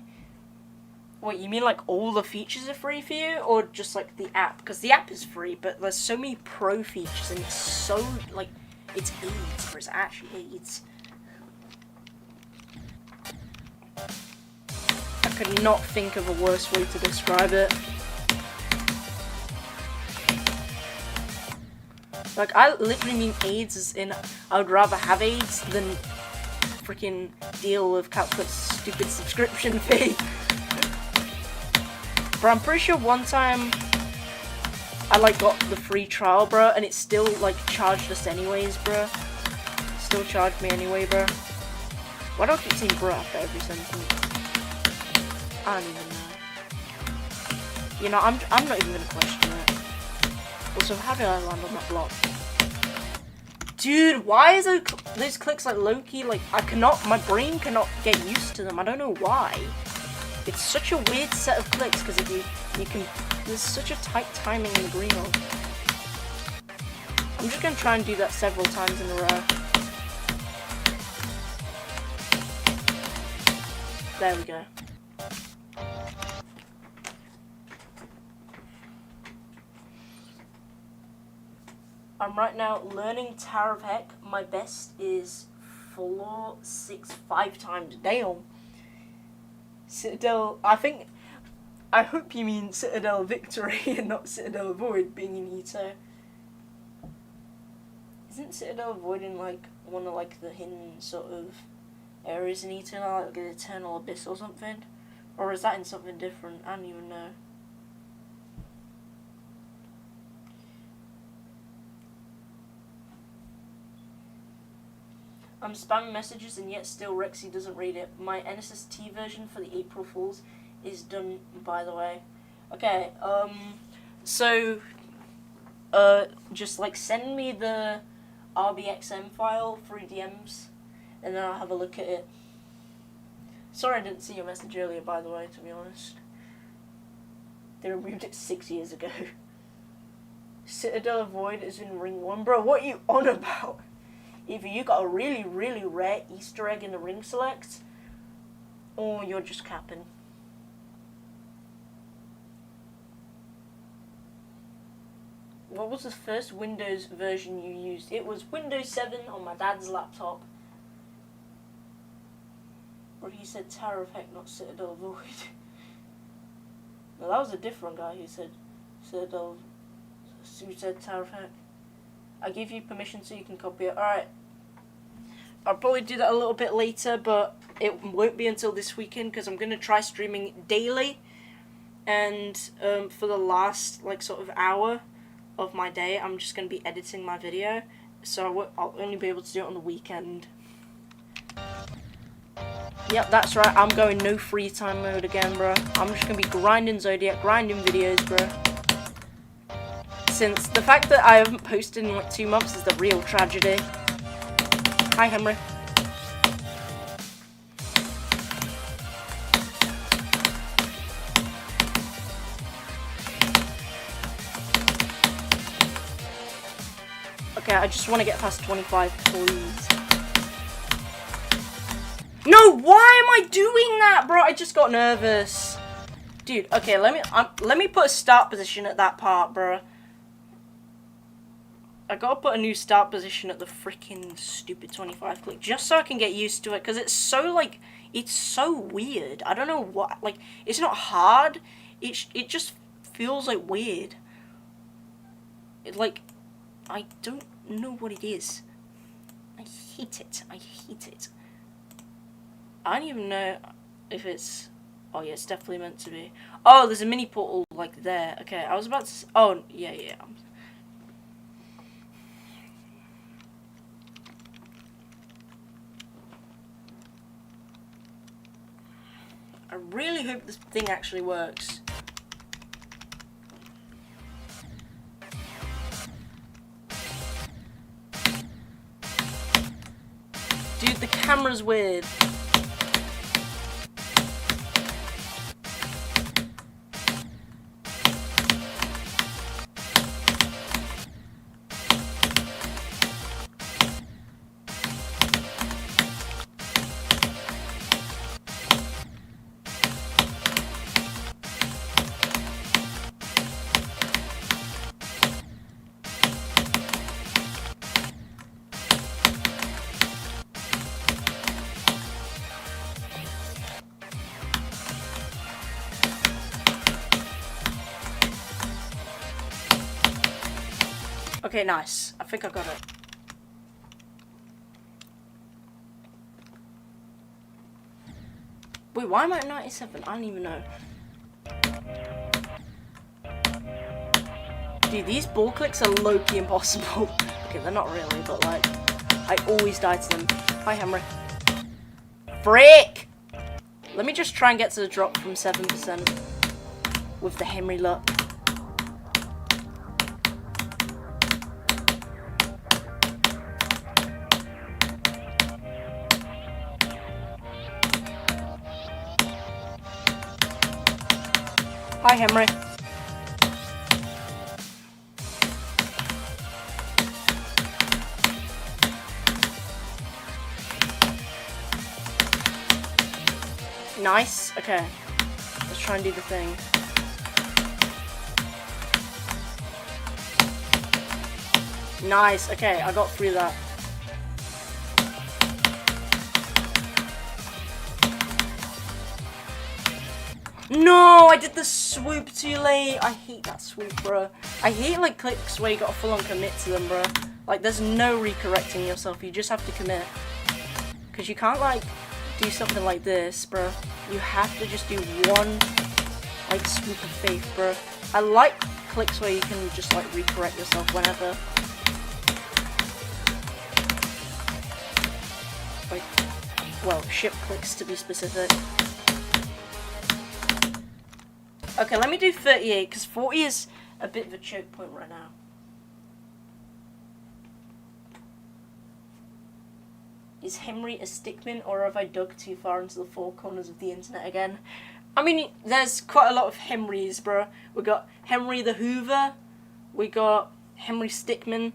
Wait, you mean like all the features are free for you, or just like the app? Because the app is free, but there's so many pro features, and it's so, like, it's AIDS, or it's actually AIDS. I could not think of a worse way to describe it. Like, I literally mean AIDS as in, I would rather have AIDS than freaking deal with CapCut's stupid subscription fee. But I'm pretty sure one time I, like, got the free trial, bro, and it still, like, charged us anyways, bro. Still charged me anyway, bro. Why do I keep saying bro after every sentence? I don't even know. You know, I'm not even gonna question it. Also, how did I land on that block? Dude, why is those clicks, like, low-key, like, my brain cannot get used to them. I don't know why. It's such a weird set of clicks, because if you can, there's such a tight timing in the green roll. I'm just gonna try and do that several times in a row. There we go. I'm right now learning Tower of Heck. My best is 4, 6, 5 times. Damn. Citadel, I hope you mean Citadel Victory and not Citadel Void being in Ito. Isn't Citadel Void in like one of like the hidden sort of areas in Ito, like an Eternal Abyss or something? Or is that in something different? I don't even know. I'm spamming messages and yet still Rexy doesn't read it. My NSST version for the April Fools is done, by the way. Okay, so, just like send me the RBXM file through DMs and then I'll have a look at it. Sorry I didn't see your message earlier, by the way, to be honest. They removed it 6 years ago. Citadel Void is in Ring 1. Bro, what are you on about? Either you got a really, really rare Easter egg in the ring select, or you're just capping. What was the first Windows version you used? It was Windows 7 on my dad's laptop. Or he said Tower of Heck, not Citadel Void. No, that was a different guy who said Citadel, who said Tower of Heck. I give you permission so you can copy it. Alright. I'll probably do that a little bit later, but it won't be until this weekend because I'm going to try streaming daily. And for the last, like, sort of hour of my day, I'm just going to be editing my video. So I'll only be able to do it on the weekend. Yep, that's right. I'm going no free time mode again, bro. I'm just going to be grinding Zodiac, grinding videos, bro. Since the fact that I haven't posted in like 2 months is the real tragedy. Hi, Henry. Okay, I just want to get past 25, please. No, why am I doing that, bro? I just got nervous. Dude, okay, let me put a start position at that part, bro. I gotta put a new start position at the freaking stupid 25 click, just so I can get used to it, because it's so, like, it's so weird. I don't know what, like, it's not hard, it just feels, like, weird. Like, I don't know what it is. I hate it. I hate it. I don't even know if it's, oh yeah, it's definitely meant to be. Oh, there's a mini portal, like, there. Okay, I was about to, oh, yeah. I really hope this thing actually works. Dude, the camera's weird. Okay, nice. I think I got it. Wait, why am I at 97? I don't even know. Dude, these ball clicks are low-key impossible. Okay, they're not really, but like, I always die to them. Hi, Henry. Frick! Let me just try and get to the drop from 7% with the Henry luck. Hi, Henry. Nice. Okay. Let's try and do the thing. Nice. Okay, I got through that. No, I did the swoop too late. I hate that swoop, bro. I hate like clicks where you gotta full on commit to them, bro. Like there's no recorrecting yourself. You just have to commit. Because you can't like do something like this, bro. You have to just do one like swoop of faith, bro. I like clicks where you can just like recorrect yourself whenever. Like, well, ship clicks to be specific. Okay, let me do 38, because 40 is a bit of a choke point right now. Is Henry a stickman, or have I dug too far into the four corners of the internet again? I mean, there's quite a lot of Henrys, bro. We got Henry the Hoover, we got Henry Stickmin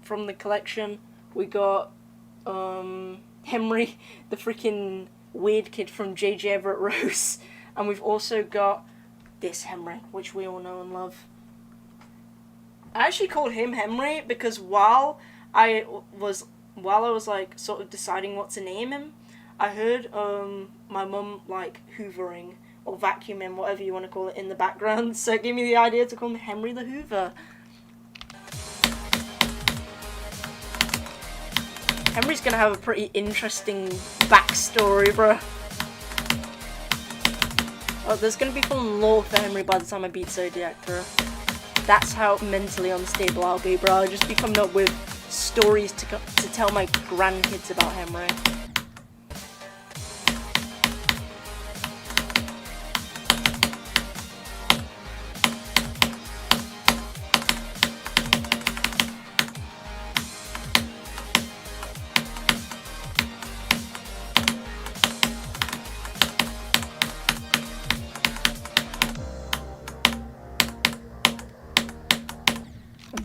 from the collection, we got Henry the freaking weird kid from JJ Everett Rose. And we've also got this Henry, which we all know and love. I actually called him Henry because while I was like sort of deciding what to name him, I heard my mum like hoovering or vacuuming, whatever you want to call it, in the background. So it gave me the idea to call him Henry the Hoover. Henry's gonna have a pretty interesting backstory, bro. Oh, there's gonna be full lore for Henry by the time I beat Zodiac, bro. That's how mentally unstable I'll be, bro. I'll just be coming up with stories to tell my grandkids about Henry.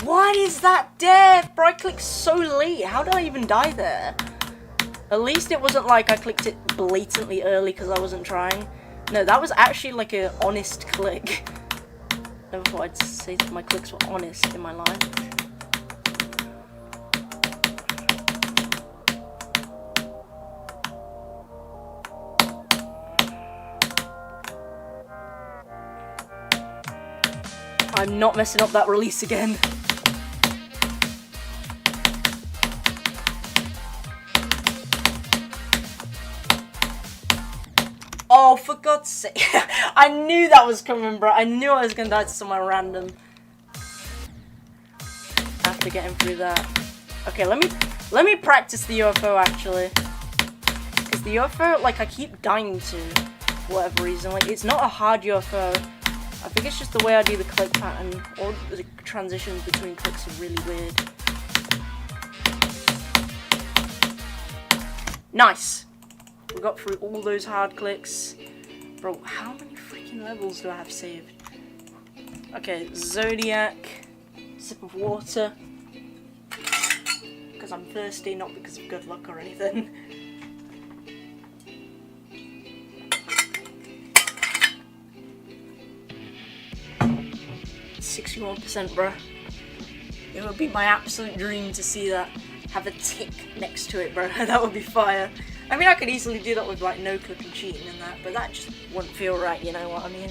What is that death? Bro, I clicked so late. How did I even die there? At least it wasn't like I clicked it blatantly early because I wasn't trying. No, that was actually like an honest click. Never thought I'd say that my clicks were honest in my life. I'm not messing up that release again. Oh, for God's sake. I knew that was coming, bro. I knew I was going to die to somewhere random. After getting through that. Okay, let me practice the UFO, actually. Because the UFO, like, I keep dying to, for whatever reason. Like, it's not a hard UFO. I think it's just the way I do the click pattern. All the transitions between clicks are really weird. Nice. We got through all those hard clicks. Bro, how many freaking levels do I have saved? Okay, Zodiac. Sip of water. Because I'm thirsty, not because of good luck or anything. %, bro. It would be my absolute dream to see that. Have a tick next to it, bro. That would be fire. I mean, I could easily do that with, like, no clip and cheating and that, but that just wouldn't feel right, you know what I mean?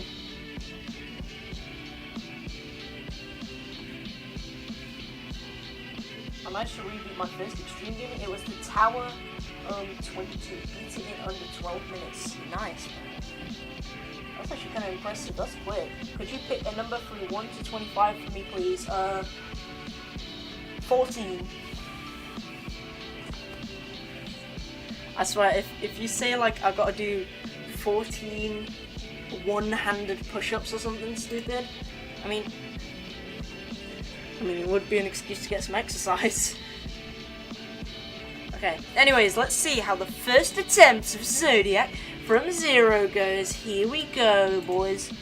I managed to reboot my first extreme game. It was the Tower 22, beating it under 12 minutes. Nice, man. That's actually kind of impressive. That's quick. Could you pick a number from 1 to 25 for me, please? 14. I swear, if you say, like, I gotta do 14 one-handed push-ups or something stupid, I mean, it would be an excuse to get some exercise. Okay, anyways, let's see how the first attempt of Zodiac from 0 goes. Here we go, boys.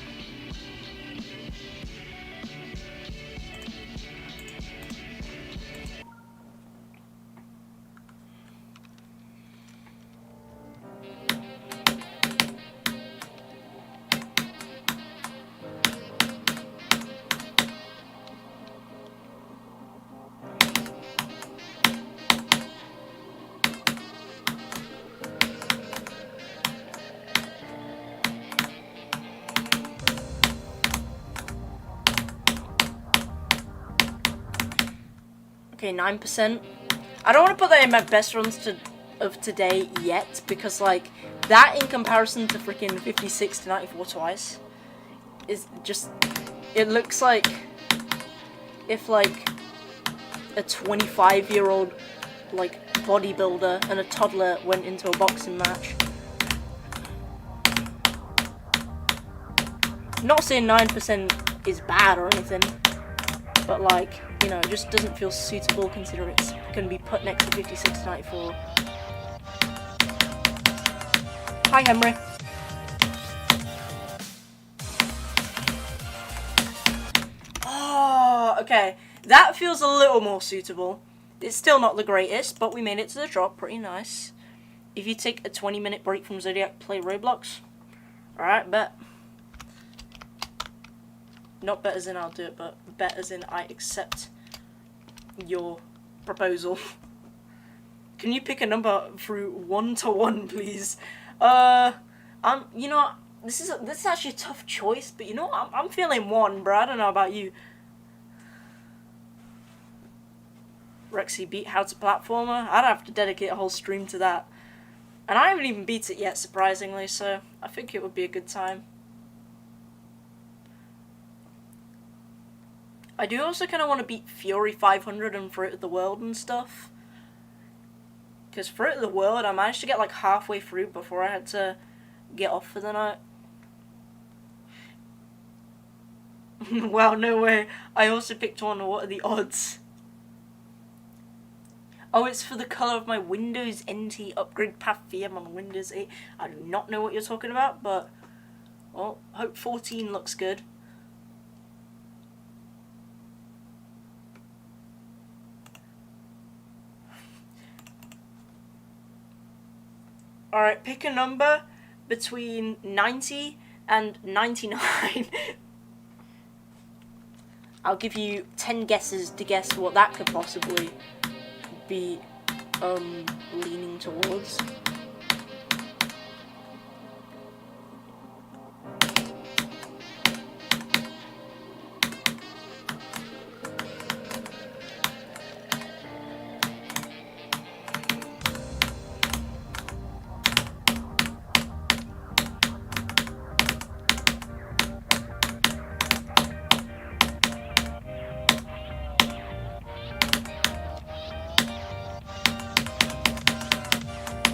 Okay, 9%. I don't want to put that in my best runs of today yet, because like that in comparison to freaking 56 to 94 twice is just, it looks like if like a 25-year-old like bodybuilder and a toddler went into a boxing match. Not saying 9% is bad or anything, but like, you know, it just doesn't feel suitable considering it's going to be put next to 56 to 94. Hi, Henry. Oh, okay. That feels a little more suitable. It's still not the greatest, but we made it to the drop. Pretty nice. If you take a 20-minute break from Zodiac, play Roblox. Alright, bet. Not bet as in I'll do it, but bet as in I accept your proposal. Can you pick a number through 1 to 1, please? You know, this is actually a tough choice, but you know, I'm feeling 1, bro. I don't know about you. Rexy beat How to Platformer. I'd have to dedicate a whole stream to that. And I haven't even beat it yet, surprisingly, so I think it would be a good time. I do also kind of want to beat Fury 500 and Fruit of the World and stuff. Because Fruit of the World, I managed to get like halfway through before I had to get off for the night. Wow, no way. I also picked one. What are the odds? Oh, it's for the colour of my Windows NT upgrade path VM on Windows 8. I do not know what you're talking about, but... well, hope 14 looks good. Alright, pick a number between 90 and 99. I'll give you 10 guesses to guess what that could possibly be leaning towards.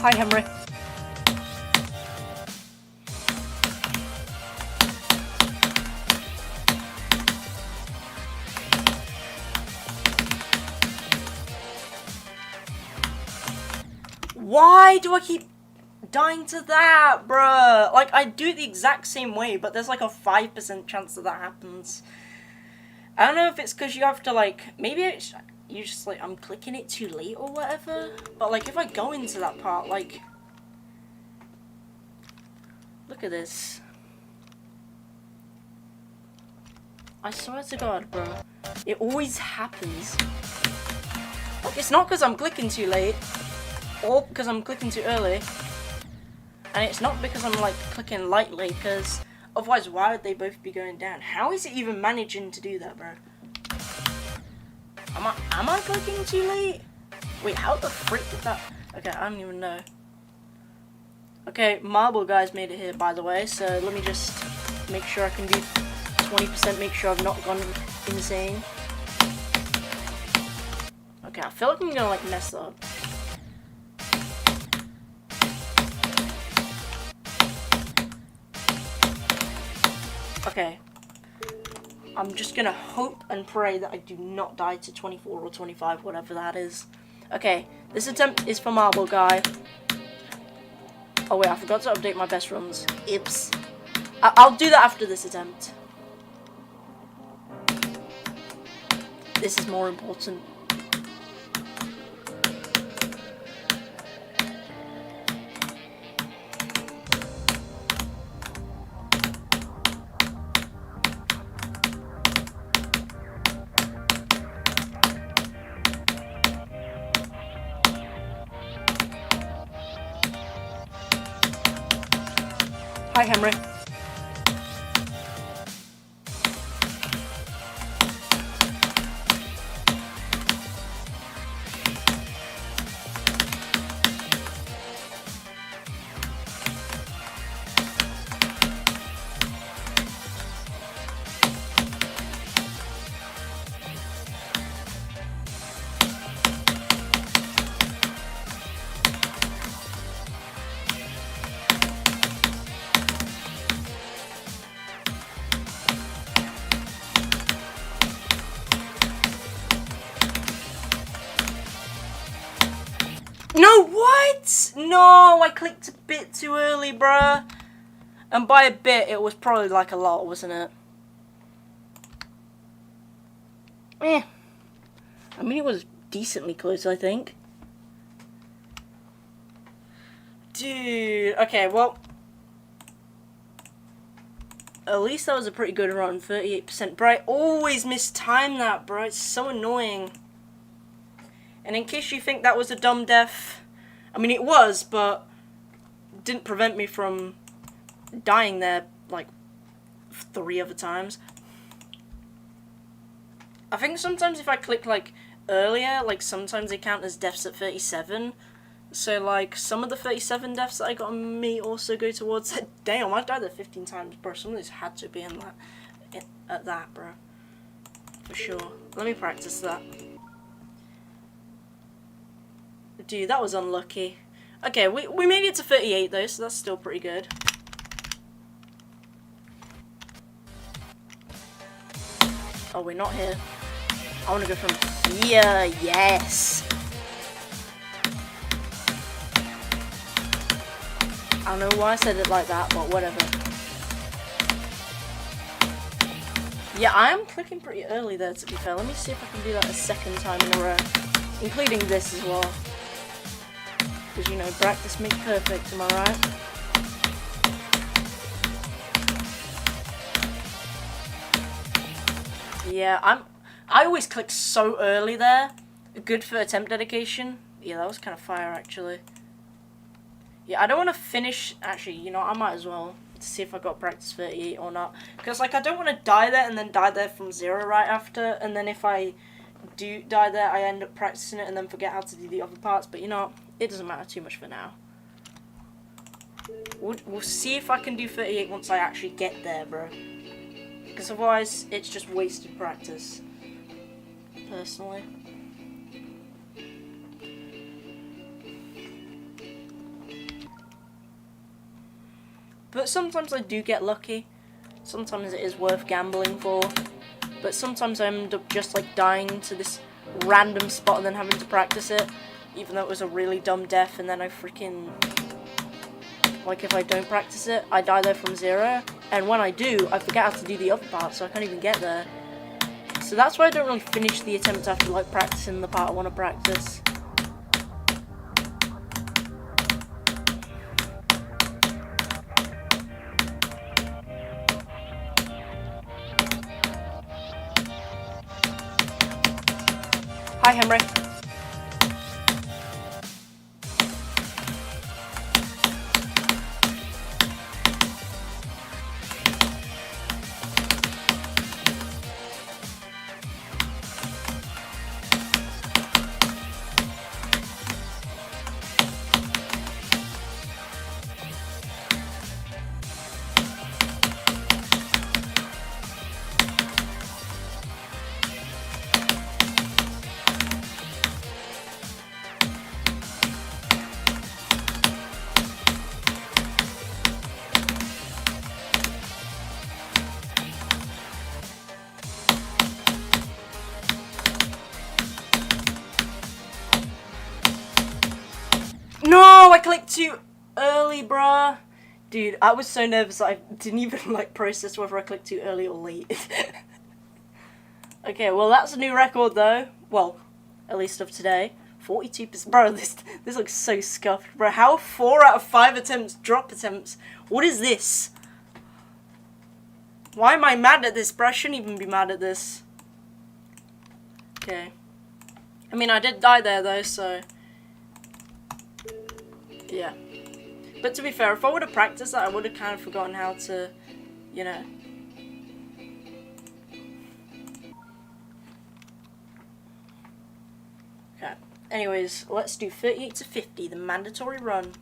Hi, Henry. Why do I keep dying to that, bruh? Like, I do it the exact same way, but there's like a 5% chance that that happens. I don't know if it's because you have to, like, maybe it's... you just like, I'm clicking it too late or whatever. But like, if I go into that part, like, look at this. I swear to God, bro, it always happens. Like, it's not because I'm clicking too late or because I'm clicking too early, and it's not because I'm like clicking lightly, because otherwise why would they both be going down? How is it even managing to do that, bro? Am I clicking too late? Wait, how the frick did that? Okay, I don't even know. Okay, Marble Guy's made it here, by the way, so let me just make sure I can do 20%, make sure I've not gone insane. Okay, I feel like I'm gonna like mess up. Okay. I'm just gonna hope and pray that I do not die to 24 or 25, whatever that is. Okay, this attempt is for Marble Guy. Oh wait, I forgot to update my best runs. Oops. I'll do that after this attempt. This is more important. Hi, Henry. No, I clicked a bit too early, bruh. And by a bit, it was probably like a lot, wasn't it? Eh. I mean, it was decently close, I think. Dude, okay, well. At least that was a pretty good run, 38%. Bro, I always mistime that, bro. It's so annoying. And in case you think that was a dumb death, I mean, it was, but it didn't prevent me from dying there, like, 3 other times. I think sometimes if I click, like, earlier, like, sometimes they count as deaths at 37. So, like, some of the 37 deaths that I got on me also go towards that. Damn, I died there 15 times, bro. Some of these had to be in that, at that, bro. For sure. Let me practice that. Dude, that was unlucky. Okay, we made it to 38, though, so that's still pretty good. Oh, we're not here. I want to go from here. Yes. I don't know why I said it like that, but whatever. Yeah, I am clicking pretty early there, to be fair. Let me see if I can do that a second time in a row. Including this as well. Because, you know, practice makes perfect, am I right? Yeah, I always click so early there. Good for attempt dedication. Yeah, that was kind of fire, actually. Yeah, I don't want to finish. Actually, you know, I might as well to see if I got practice 38 or not. Because, like, I don't want to die there and then die there from 0 right after. And then if I do die there, I end up practicing it and then forget how to do the other parts. But, you know, it doesn't matter too much for now. We'll see if I can do 38 once I actually get there, bro. Because otherwise, it's just wasted practice. Personally. But sometimes I do get lucky. Sometimes it is worth gambling for. But sometimes I end up just like dying to this random spot and then having to practice it. Even though it was a really dumb death, and then I freaking... Like if I don't practice it, I die there from 0. And when I do, I forget how to do the other part, so I can't even get there. So that's why I don't really finish the attempt after like practicing the part I want to practice. Hi, Henry. No, I clicked too early, bruh. Dude, I was so nervous that I didn't even like process whether I clicked too early or late. Okay, well that's a new record though. Well, at least of today. 42%. Bro, this looks so scuffed, bro. How 4 out of 5 attempts drop attempts? What is this? Why am I mad at this, bro? I shouldn't even be mad at this. Okay. I mean, I did die there though, so... Yeah. But to be fair, if I would have practiced that, I would have kind of forgotten how to, you know. Okay. Anyways, let's do 38 to 50, the mandatory run.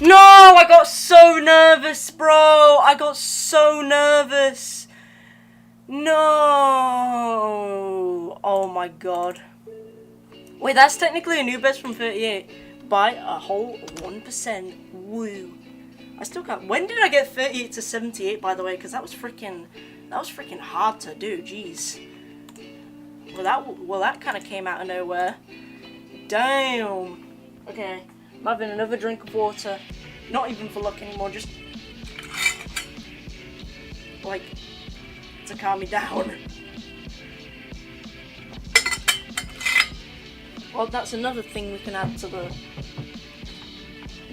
No, I got so nervous, bro. I got so nervous. No. Oh my god. Wait, that's technically a new best from 38 by a whole 1%. Woo. I still can't. When did I get 38 to 78, by the way? Because that was freaking hard to do. Jeez. Well, that kind of came out of nowhere. Damn. Okay. I'm having another drink of water. Not even for luck anymore. Just like to calm me down. Well, that's another thing we can add to the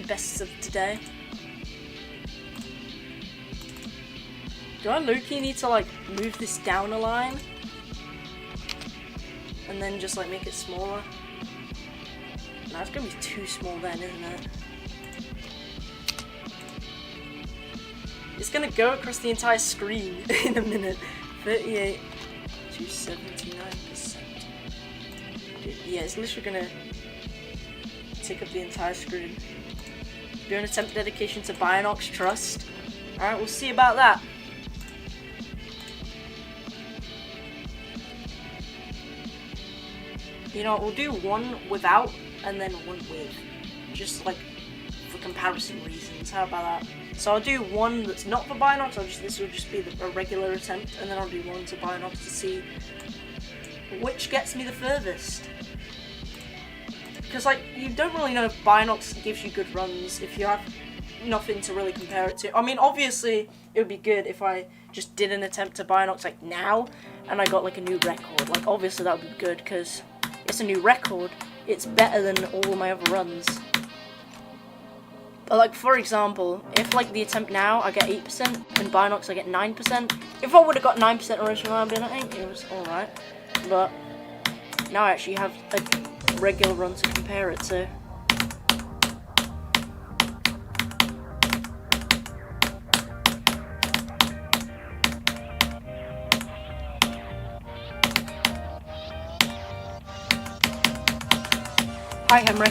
bests of today. Do I low-key need to like move this down a line? And then just like make it smaller? No, it's gonna be too small then, isn't it? It's gonna go across the entire screen in a minute. 38 to 79%. Yeah, it's literally gonna take up the entire screen. Do an attempt dedication to Bionox Trust. Alright, we'll see about that. You know, we'll do one without and then one with. Just like for comparison reasons. How about that? So I'll do one that's not for Bionox. This will just be a regular attempt, and then I'll do one to Bionox to see which gets me the furthest. Because like you don't really know if Bionox gives you good runs if you have nothing to really compare it to. I mean, obviously it would be good if I just did an attempt to Bionox like now, and I got like a new record. Like obviously that would be good because it's a new record. It's better than all my other runs. But like for example, if like the attempt now I get 8% and Bionox I get 9%. If I would have got 9% originally, I'd be like, I think it was alright. But now I actually have a regular run to compare it to. Hi, Henry.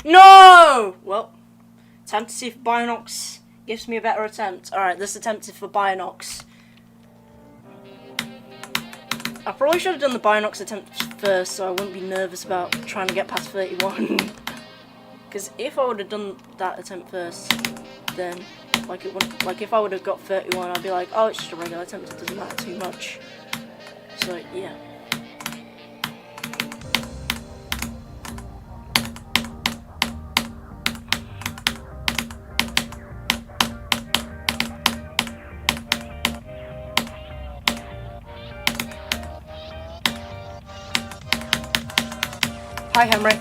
No! Well, time to see if Bionox gives me a better attempt. Alright, this attempt is for Bionox. I probably should have done the Bionox attempt first so I wouldn't be nervous about trying to get past 31. Because if I would have done that attempt first, then like it wouldn't, like if I would have got 31, I'd be like, oh, it's just a regular attempt, it doesn't matter too much. So yeah. Hi, Henry.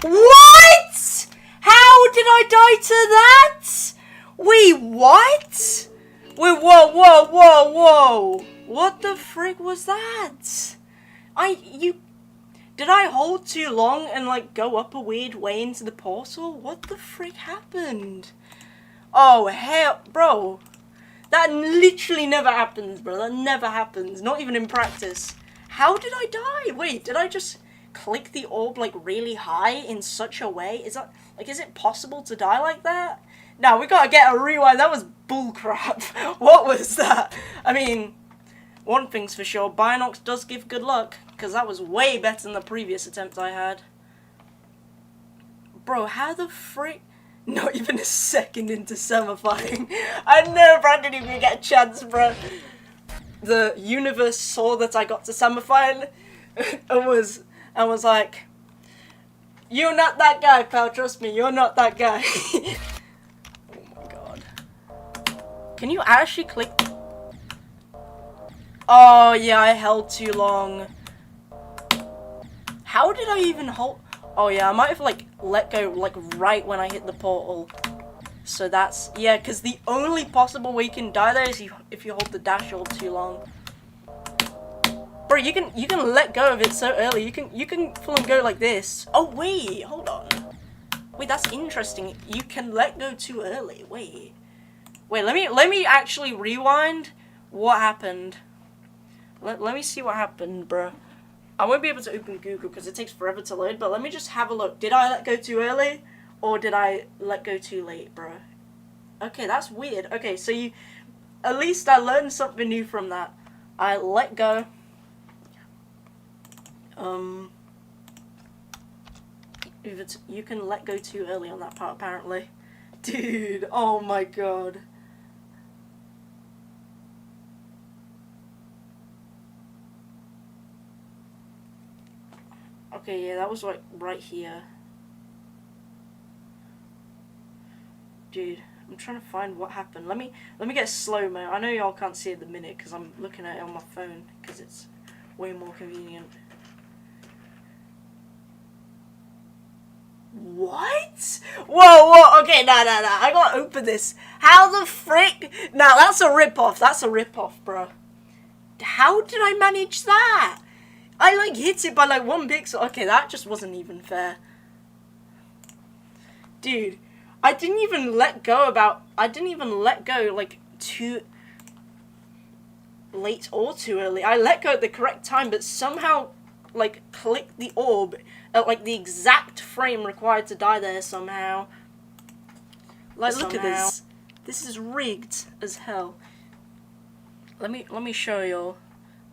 What? How did I die to that? Wait, what? Wait, whoa. What the frick was that? Did I hold too long and like go up a weird way into the portal? What the frick happened? Oh hell, bro. That literally never happens, bro. That never happens. Not even in practice. How did I die? Wait, did I just click the orb like really high in such a way? Is that like, is it possible to die like that? Now we gotta get a rewind. That was bullcrap. What was that? I mean, one thing's for sure, Binox does give good luck, because that was way better than the previous attempt I had. Bro, how the frick? Not even a second into semifying. I know Brandon didn't even get a chance, bro. The universe saw that I got to semifying and was like, you're not that guy, pal, trust me, you're not that guy. Oh my god. Can you actually click? Oh yeah, I held too long. How did I even hold? Oh yeah, I might have like let go like right when I hit the portal. So that's, yeah, because the only possible way you can die there is if you hold the dash hold too long. Bro, you can let go of it so early. You can full and go like this. Oh wait, hold on. Wait, that's interesting. You can let go too early. Wait, let me actually rewind what happened. Let me see what happened, bro. I won't be able to open Google because it takes forever to load, but let me just have a look. Did I let go too early? Or did I let go too late, bro? Okay, that's weird. Okay, so at least I learned something new from that. I let go. You can let go too early on that part, apparently. Dude, oh my god. Okay, yeah, that was like right here. Dude, I'm trying to find what happened. Let me get slow-mo. I know y'all can't see it at the minute because I'm looking at it on my phone because it's way more convenient. What? Whoa, okay, no, I gotta open this. How the frick? Nah, that's a rip-off. That's a rip-off, bro. How did I manage that? I like hit it by like 1 pixel. Okay, that just wasn't even fair. Dude, I didn't even let go like too late or too early. I let go at the correct time, but somehow like clicked the orb at like the exact frame required to die there somehow. Like look at this. This is rigged as hell. Let me show y'all.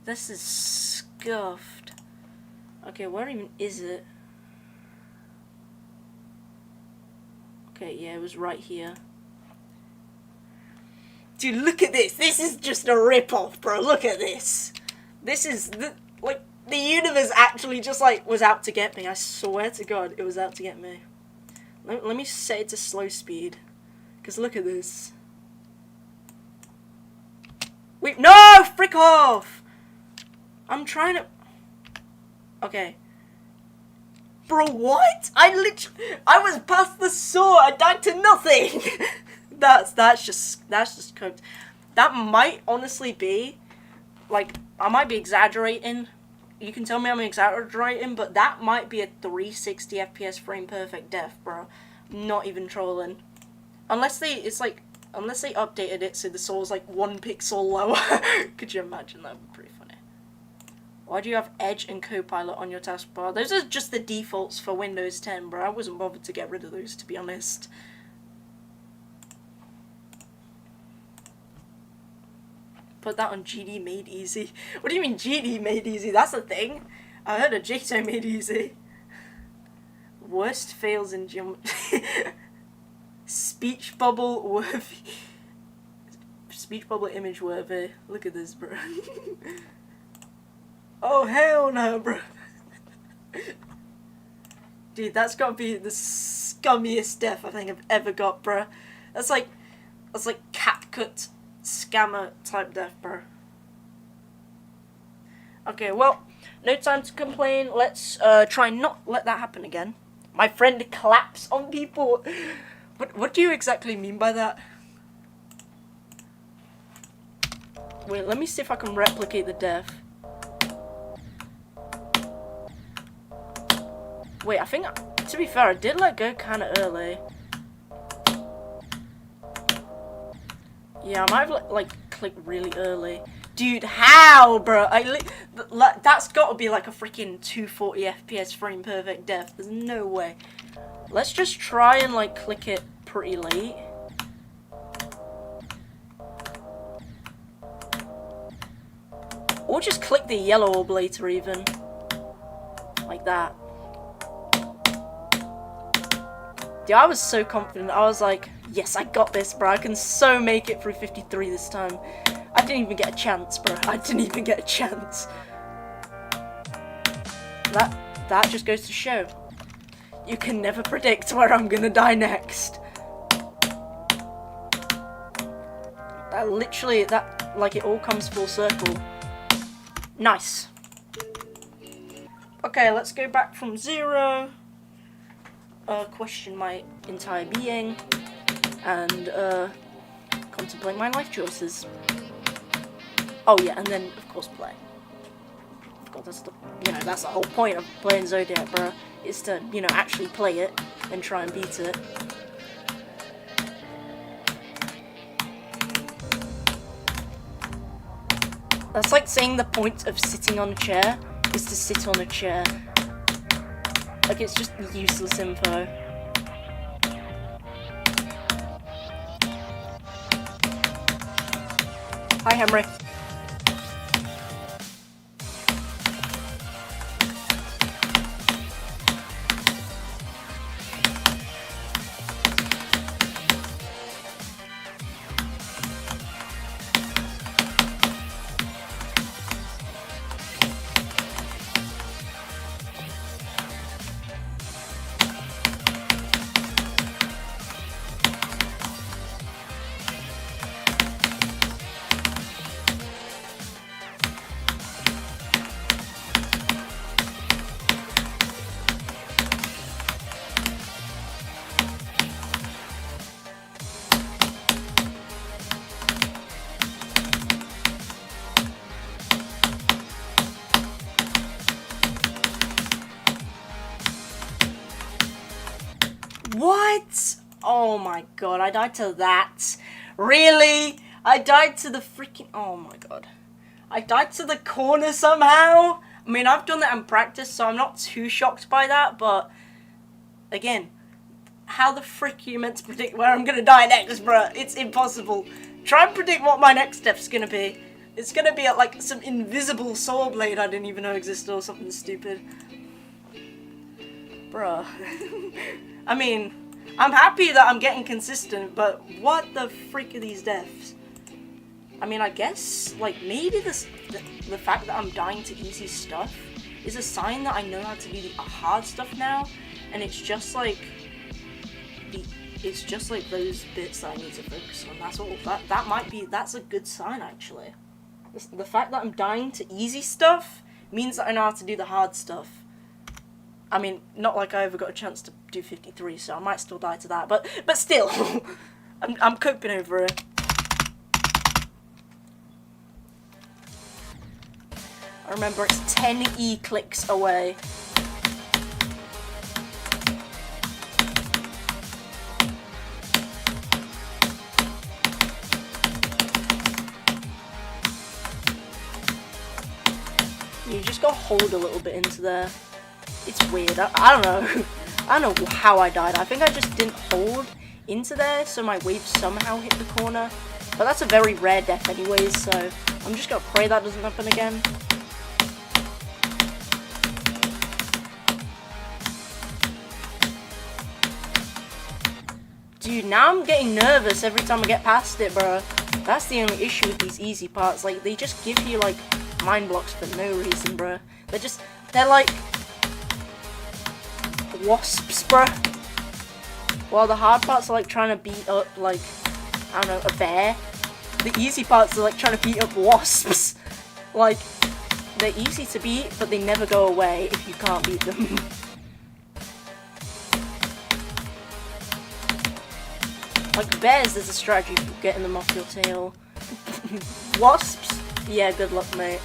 This is scuffed. Okay, where even is it? Okay, yeah, it was right here. Dude, look at this. This is just a rip-off, bro. Look at this. This is like the universe actually just like was out to get me. I swear to God, it was out to get me. Let me set it to slow speed, cause look at this. Wait, no, frick off! I'm trying to. Okay. Bro, what? I was past the saw. I died to nothing. that's just cooked. That might honestly be, like, I might be exaggerating. You can tell me I'm exaggerating, but that might be a 360 FPS frame perfect death, bro. Not even trolling. Unless they updated it so the saw's like 1 pixel lower. Could you imagine? That would be pretty funny. Why do you have Edge and Copilot on your taskbar? Those are just the defaults for Windows 10, bro. I wasn't bothered to get rid of those, to be honest. Put that on GD Made Easy. What do you mean GD Made Easy? That's a thing. I heard of JTO Made Easy. Worst fails in geometry. Speech bubble worthy. Speech bubble image worthy. Look at this, bro. Oh hell no, bro. Dude, that's gotta be the scummiest death I think I've ever got, bro. That's like CapCut scammer type death, bro. Okay, well, no time to complain. Let's try not let that happen again. My friend claps on people. What do you exactly mean by that? Wait, let me see if I can replicate the death. Wait, I think, to be fair, I did let go kind of early. Yeah, I might have, like, clicked really early. Dude, how, bro? That's gotta be, like, a freaking 240 FPS frame perfect death. There's no way. Let's just try and, like, click it pretty late. Or just click the yellow orb later, even. Like that. Dude, I was so confident. I was like, yes, I got this, bro. I can so make it through 53 this time. I didn't even get a chance, bro. I didn't even get a chance. That just goes to show. You can never predict where I'm gonna die next. That literally, like, it all comes full circle. Nice. Okay, let's go back from 0. Question my entire being, and contemplate my life choices. Oh yeah, and then of course play. Of course, that's the whole point of playing Zodiac, bro. Is to actually play it and try and beat it. That's like saying the point of sitting on a chair is to sit on a chair. Like, it's just useless info. Hi, Henry. What? Oh my god, I died to that. Really? I died to the freaking... Oh my god. I died to the corner somehow? I mean, I've done that in practice, so I'm not too shocked by that, but... Again, how the frick are you meant to predict where I'm gonna die next, bruh? It's impossible. Try and predict what my next step's gonna be. It's gonna be at, like, some invisible saw blade I didn't even know existed or something stupid. Bruh. I mean, I'm happy that I'm getting consistent, but what the freak are these deaths? I mean, I guess, like, maybe the fact that I'm dying to easy stuff is a sign that I know how to do the hard stuff now, and it's just like those bits that I need to focus on. That's all. That's a good sign, actually. The fact that I'm dying to easy stuff means that I know how to do the hard stuff. I mean, not like I ever got a chance to do 53, so I might still die to that, but still, I'm coping over it. I remember it's 10 E-clicks away. You just gotta hold a little bit into there. It's weird. I don't know. I don't know how I died. I think I just didn't hold into there, so my wave somehow hit the corner. But that's a very rare death anyways, so I'm just gonna pray that doesn't happen again. Dude, now I'm getting nervous every time I get past it, bro. That's the only issue with these easy parts. Like, they just give you, like, mind blocks for no reason, bro. They're like... wasps, bruh. While the hard parts are like trying to beat up, like, I don't know, a bear. The easy parts are like trying to beat up wasps. Like, they're easy to beat, but they never go away if you can't beat them. Like bears, there's a strategy for getting them off your tail. Wasps? Yeah, good luck, mate.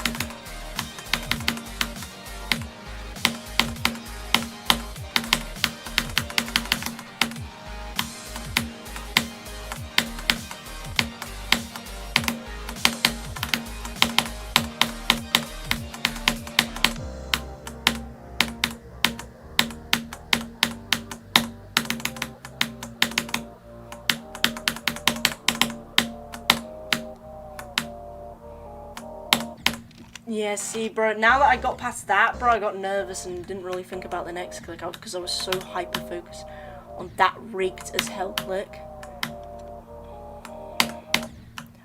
Yeah, see, bro, now that I got past that, bro, I got nervous and didn't really think about the next click out because I was so hyper-focused on that rigged as hell click.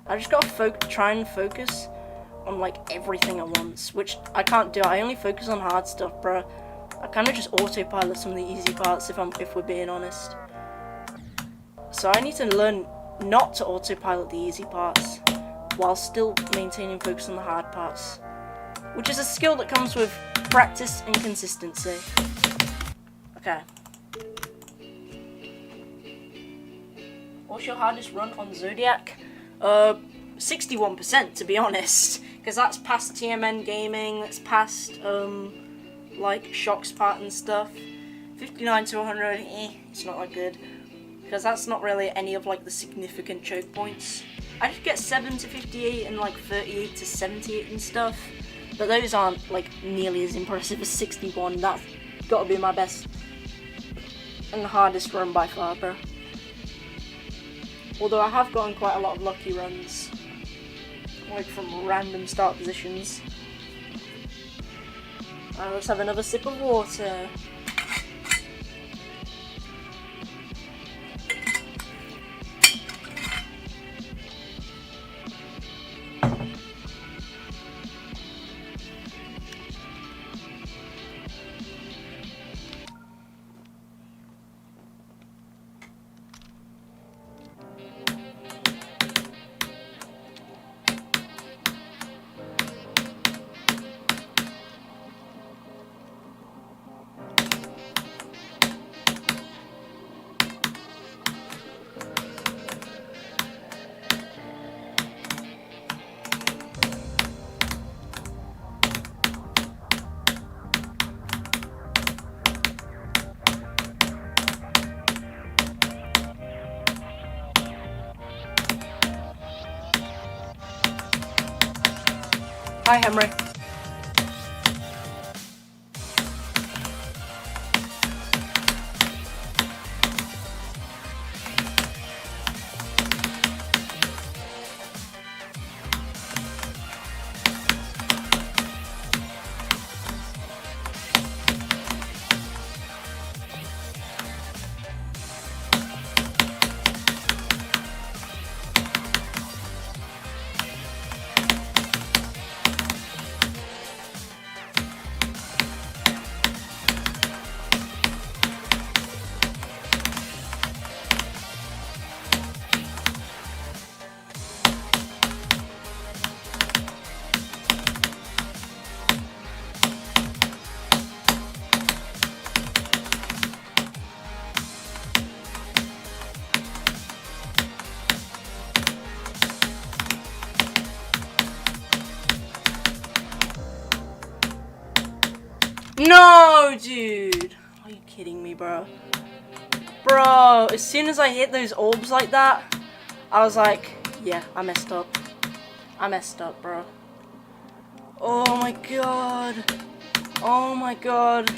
I just gotta try and focus on, like, everything at once, which I can't do. I only focus on hard stuff, bro. I kind of just autopilot some of the easy parts if we're being honest. So I need to learn not to autopilot the easy parts while still maintaining focus on the hard parts, which is a skill that comes with practice and consistency. Okay. What's your hardest run on Zodiac? 61% to be honest, because that's past TMN gaming, that's past like Shock's part and stuff. 59 to 100, it's not that good, because that's not really any of like the significant choke points. I just get 7 to 58 and like 38 to 78 and stuff, but those aren't like nearly as impressive as 61. That's gotta be my best and the hardest run by far, bro. Although I have gotten quite a lot of lucky runs, like from random start positions. Let's have another sip of water. Hi, Henry. No, dude! Are you kidding me, bro? Bro, as soon as I hit those orbs like that, I was like, yeah, I messed up. I messed up, bro. Oh my god. Oh my god.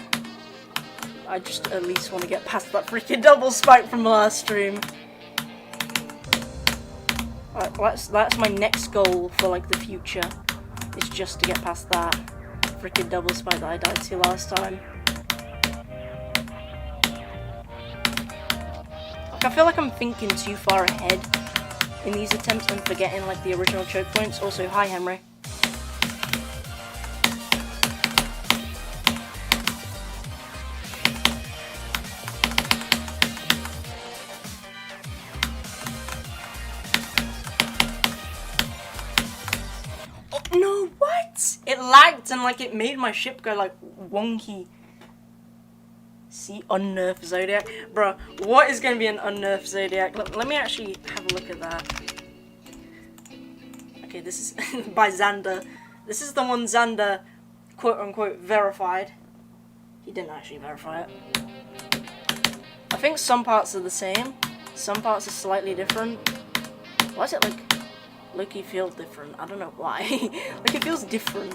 I just at least want to get past that freaking double spike from the last stream. That's my next goal for like the future, is just to get past that freaking double spike that I died to last time. Like, I feel like I'm thinking too far ahead in these attempts and forgetting like the original choke points. Also, hi Henry. No, what? It lagged and like it made my ship go like wonky. See, unnerfed Zodiac. Bruh, what is going to be an unnerfed Zodiac? Let me actually have a look at that. Okay, this is by Xander. This is the one Xander, quote unquote, verified. He didn't actually verify it. I think some parts are the same. Some parts are slightly different. Why is it like Loki feels different? I don't know why. Like it feels different.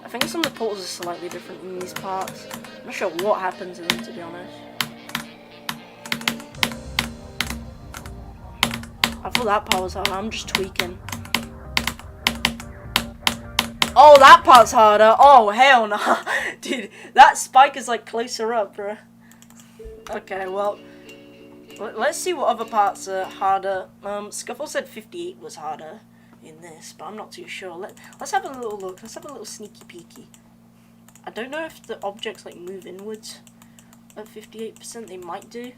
I think some of the portals are slightly different in these parts. I'm not sure what happened to them, to be honest. I thought that part was hard. I'm just tweaking. Oh, that part's harder. Oh, hell no. Dude, that spike is like closer up, bruh. Okay, well, let's see what other parts are harder. Scuffle said 58 was harder in this, but I'm not too sure. Let's have a little look. Let's have a little sneaky peeky. I don't know if the objects like move inwards at 58%. They might do.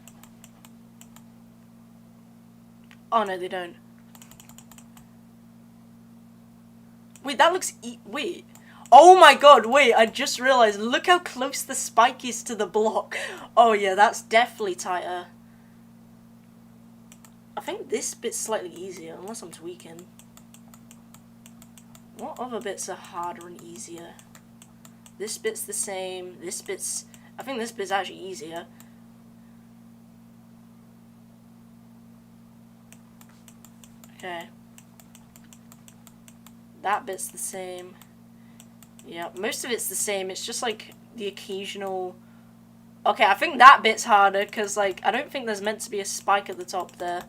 Oh no, they don't. Wait, that looks wait. Oh my god, wait, I just realized, look how close the spike is to the block. Oh yeah, that's definitely tighter. I think this bit's slightly easier, unless I'm tweaking. What other bits are harder and easier? This bit's the same, this bit's... I think this bit's actually easier. Okay. That bit's the same. Yeah, most of it's the same. It's just like the occasional... Okay, I think that bit's harder because like I don't think there's meant to be a spike at the top there.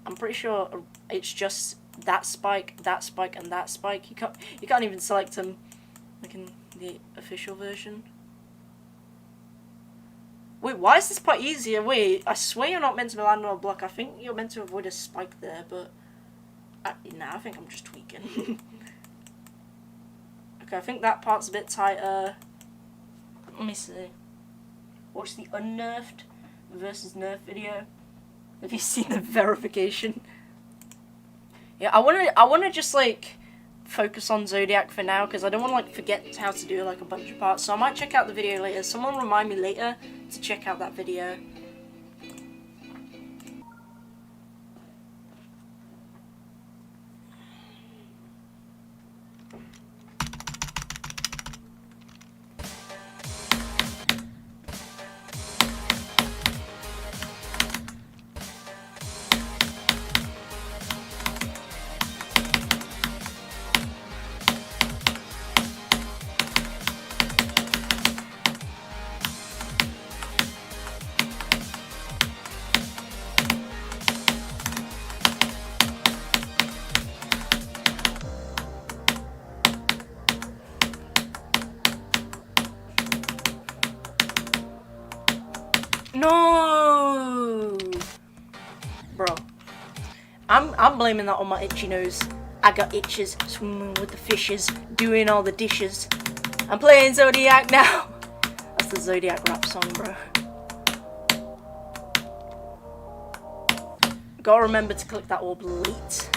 I'm pretty sure it's just that spike, and that spike. You can't even select them like in the official version. Wait, why is this part easier? Wait, I swear you're not meant to be landing on a block. I think you're meant to avoid a spike there, but nah, I think I'm just tweaking. Okay, I think that part's a bit tighter. Let me see. Watch the unnerfed versus nerf video. Have you seen the verification? Yeah, I wanna just like focus on Zodiac for now because I don't want to like forget how to do like a bunch of parts. So I might check out the video later. Someone remind me later to check out that video. No, bro. I'm blaming that on my itchy nose. I got itches, swimming with the fishes, doing all the dishes. I'm playing Zodiac now. That's the Zodiac rap song, bro. Gotta remember to click that orb late.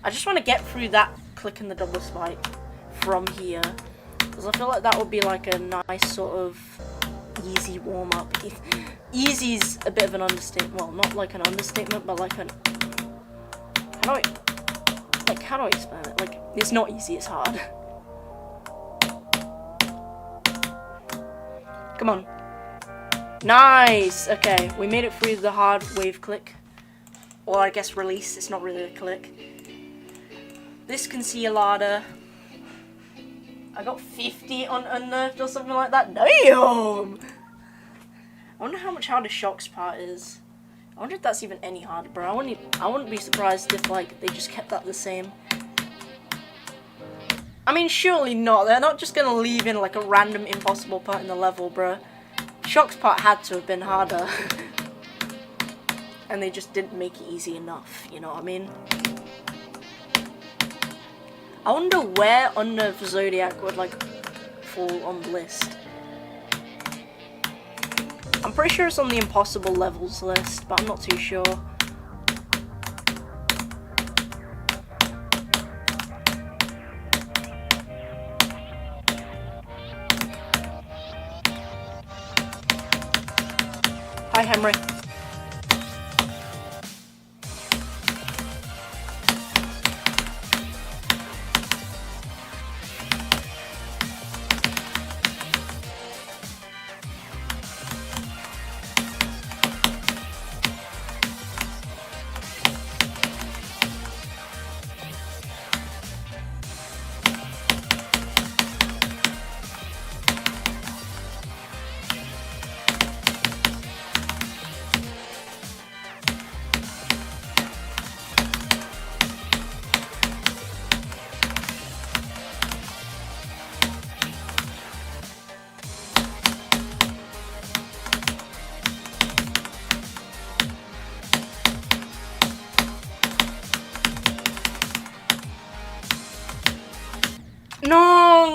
I just want to get through that clicking the double spike from here, because I feel like that would be like a nice sort of easy warm-up. Easy's a bit of an understatement. Well, not like an understatement, but like an... How do I explain it? Like, it's not easy, it's hard. Come on. Nice! Okay, we made it through the hard wave click. Or I guess release, it's not really a click. This can see a ladder. I got 50 on Unnerved or something like that. Damn! I wonder how much harder Shock's part is. I wonder if that's even any harder, bro. I wouldn't be surprised if like they just kept that the same. I mean, surely not. They're not just gonna leave in like a random impossible part in the level, bro. Shock's part had to have been harder. And they just didn't make it easy enough, you know what I mean? I wonder where Unnerved Zodiac would like fall on the list. I'm pretty sure it's on the impossible levels list, but I'm not too sure. Hi, Henry.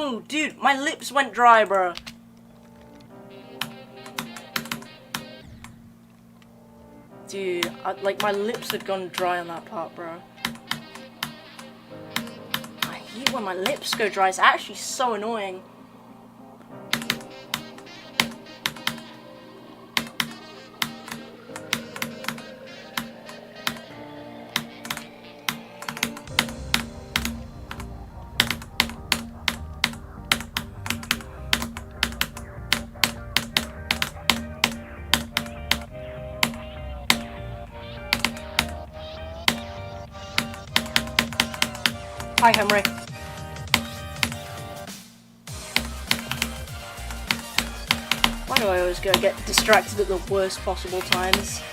No, dude, my lips went dry, bro. Dude, like, my lips had gone dry on that part, bro. I hate when my lips go dry. It's actually so annoying. Hi, Henry. Why do I always get distracted at the worst possible times?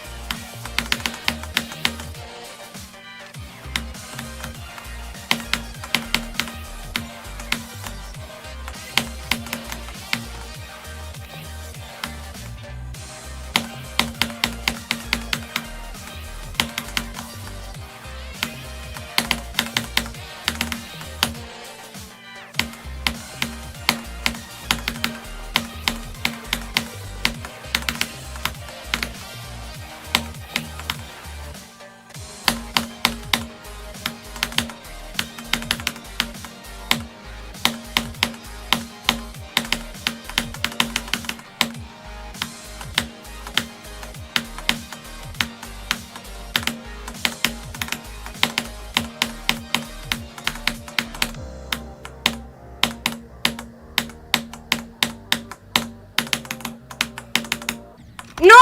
No,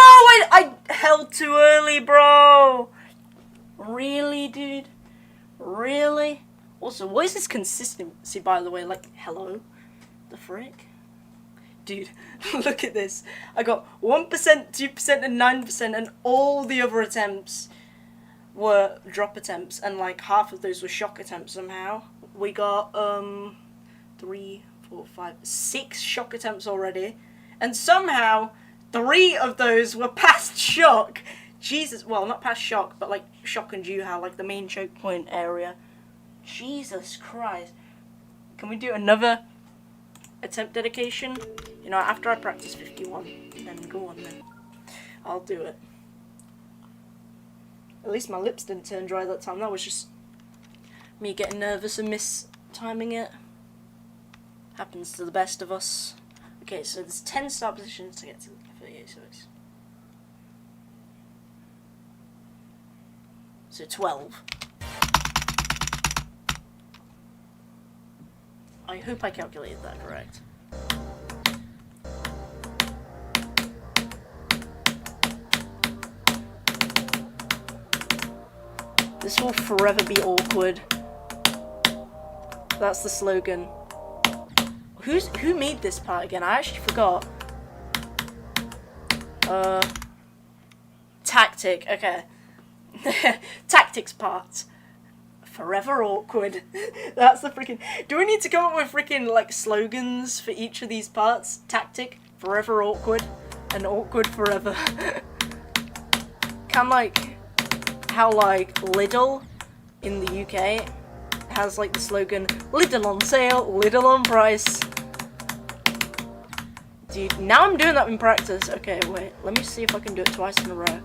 I held too early, bro. Really, dude? Really? Also, what is this consistency, by the way? Like, hello? The frick? Dude, look at this. I got 1%, 2%, and 9%, and all the other attempts were drop attempts, and like half of those were shock attempts somehow. We got 3, 4, 5, 6 shock attempts already, and somehow 3 of those were past shock. Jesus, well, not past shock, but like shock and Juha, like the main choke point area. Jesus Christ. Can we do another attempt dedication? You know, after I practice 51, then go on then. I'll do it. At least my lips didn't turn dry that time. That was just me getting nervous and mistiming it. Happens to the best of us. Okay, so there's 10 start positions to get to 38, so 12. I hope I calculated that correct. This will forever be awkward. That's the slogan. Who made this part again? I actually forgot. Tactic, okay. Tactics part. Forever awkward. That's the freaking... Do we need to come up with freaking, like, slogans for each of these parts? Tactic, forever awkward, and awkward forever. Kind of like how, like, Lidl in the UK has, like, the slogan, Lidl on sale, Lidl on price. Dude, now I'm doing that in practice. Okay, wait, let me see if I can do it twice in a row.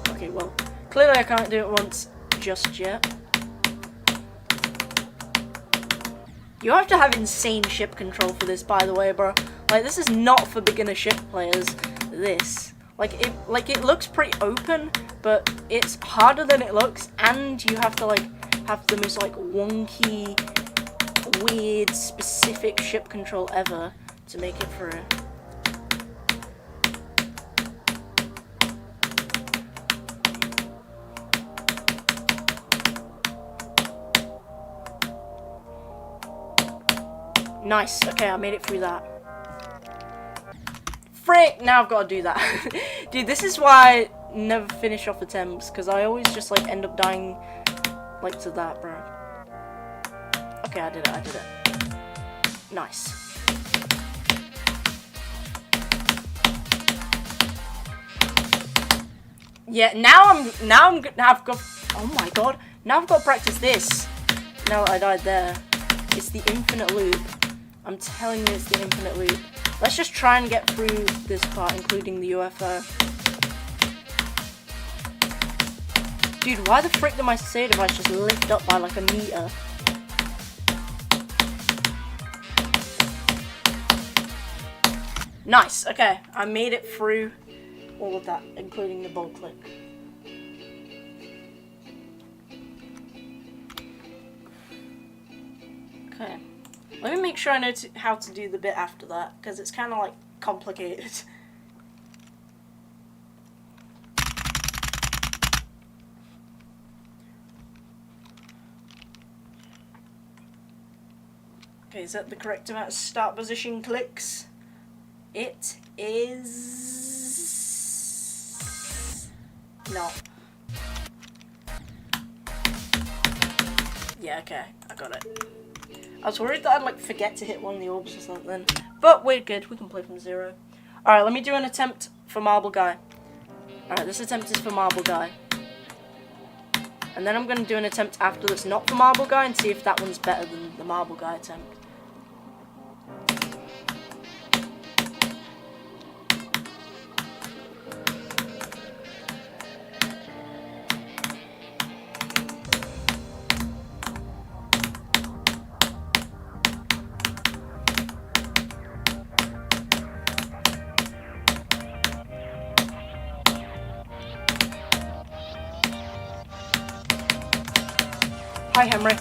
Okay, well, clearly I can't do it once just yet. You have to have insane ship control for this, by the way, bro. Like, this is not for beginner ship players. This, it looks pretty open, but it's harder than it looks, and you have to like have the most like wonky, weird, specific ship control ever to make it through. Nice, okay, I made it through that. Frick, now I've got to do that. Dude, this is why I never finish off attempts, because I always just, like, end up dying, like, to that, bro. Okay, I did it. Nice. Yeah, I've got, oh my god, now I've got to practice this. Now that I died there. It's the infinite loop. I'm telling you, it's the infinite loop. Let's just try and get through this part, including the UFO. Dude, why the frick did my save device just lift up by like a meter? Nice, okay. I made it through all of that, including the bolt click. Okay. Let me make sure I know how to do the bit after that, because it's kind of like complicated. Okay, is that the correct amount of start position clicks? It is not. Yeah, okay, I got it. I was worried that I'd like forget to hit one of the orbs or something, but we're good. We can play from 0. All right, let me do an attempt for Marble Guy. All right, this attempt is for Marble Guy, and then I'm gonna do an attempt after that's not for Marble Guy and see if that one's better than the Marble Guy attempt. Hi, Henry.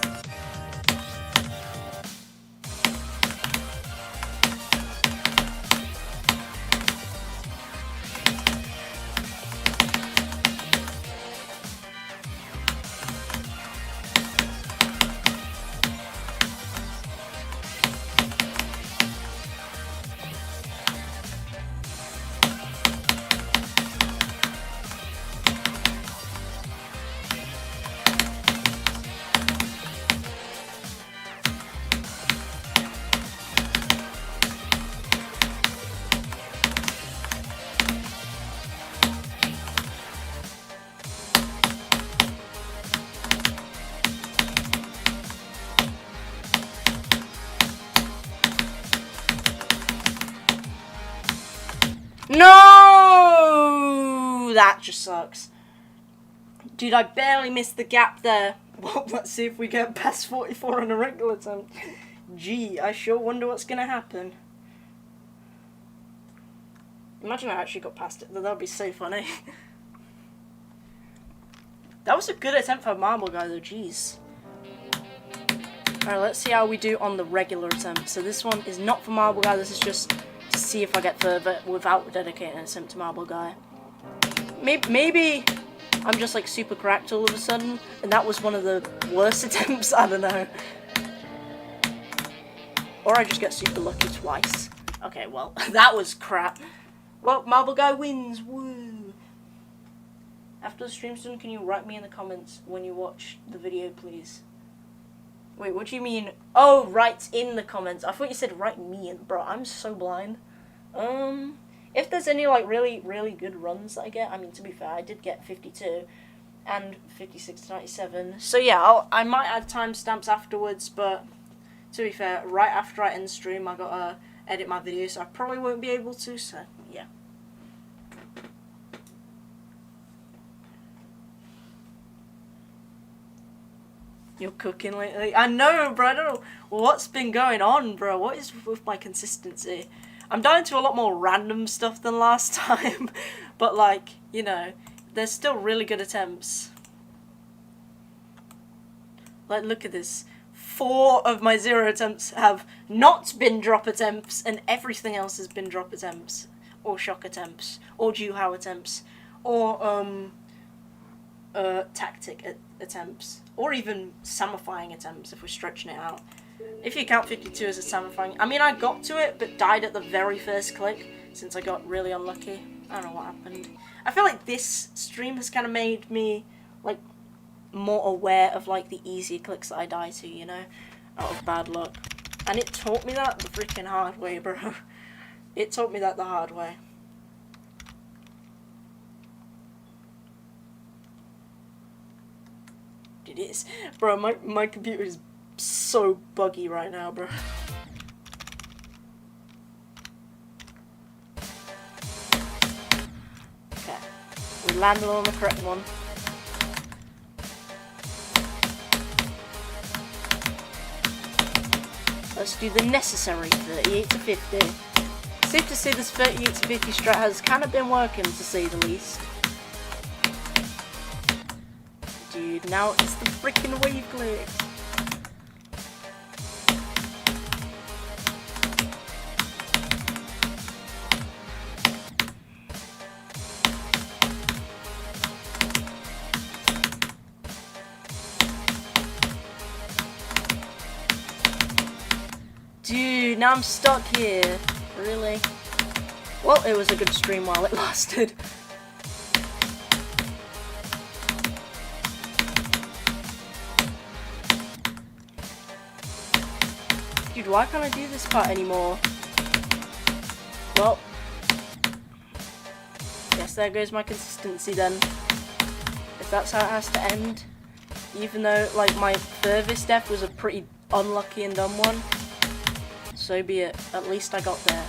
No! That just sucks. Dude, I barely missed the gap there. Well, let's see if we get past 44 on a regular attempt. Gee, I sure wonder what's gonna happen. Imagine I actually got past it, though. That would be so funny. That was a good attempt for a Marble Guy, though. Jeez. Alright, let's see how we do on the regular attempt. So this one is not for Marble Guy. This is just to see if I get further without dedicating an attempt to Marble Guy. Maybe I'm just like super cracked all of a sudden, and that was one of the worst attempts. I don't know. Or I just get super lucky twice. Okay, well, that was crap. Well, Marble Guy wins. Woo! After the stream's done, can you write me in the comments when you watch the video, please? Wait, what do you mean? Oh, write in the comments. I thought you said write me in. Bro, I'm so blind. If there's any, like, really, really good runs that I get, I mean, to be fair, I did get 52 and 56 to 97. So, yeah, I might add timestamps afterwards, but to be fair, right after I end stream, I gotta edit my video, so I probably won't be able to, so, yeah. You're cooking lately? I know, bro. I don't know what's been going on, bro. What is with my consistency? I'm down to a lot more random stuff than last time. But, like, you know, there's still really good attempts. Like, look at this. 4 of my 0 attempts have not been drop attempts, and everything else has been drop attempts. Or shock attempts. Or Juhao attempts. Or, tactic attempts. Or even samifying attempts, if we're stretching it out. If you count 52 as a samifying... I mean, I got to it, but died at the very first click, since I got really unlucky. I don't know what happened. I feel like this stream has kind of made me, like, more aware of, like, the easier clicks that I die to, you know? Out of bad luck. And it taught me that the freaking hard way, bro. It taught me that the hard way. It is. Bro, my computer is so buggy right now, bro. Okay, we landed on the correct one. Let's do the necessary 38 to 50. Safe to say this 38 to 50 strat has kind of been working, to say the least. Dude, now it's the freaking wave clicks. Dude, now I'm stuck here. Really? Well, it was a good stream while it lasted. Dude, why can't I do this part anymore? Well, guess there goes my consistency then. If that's how it has to end. Even though, like, my furthest death was a pretty unlucky and dumb one. So be it. At least I got there.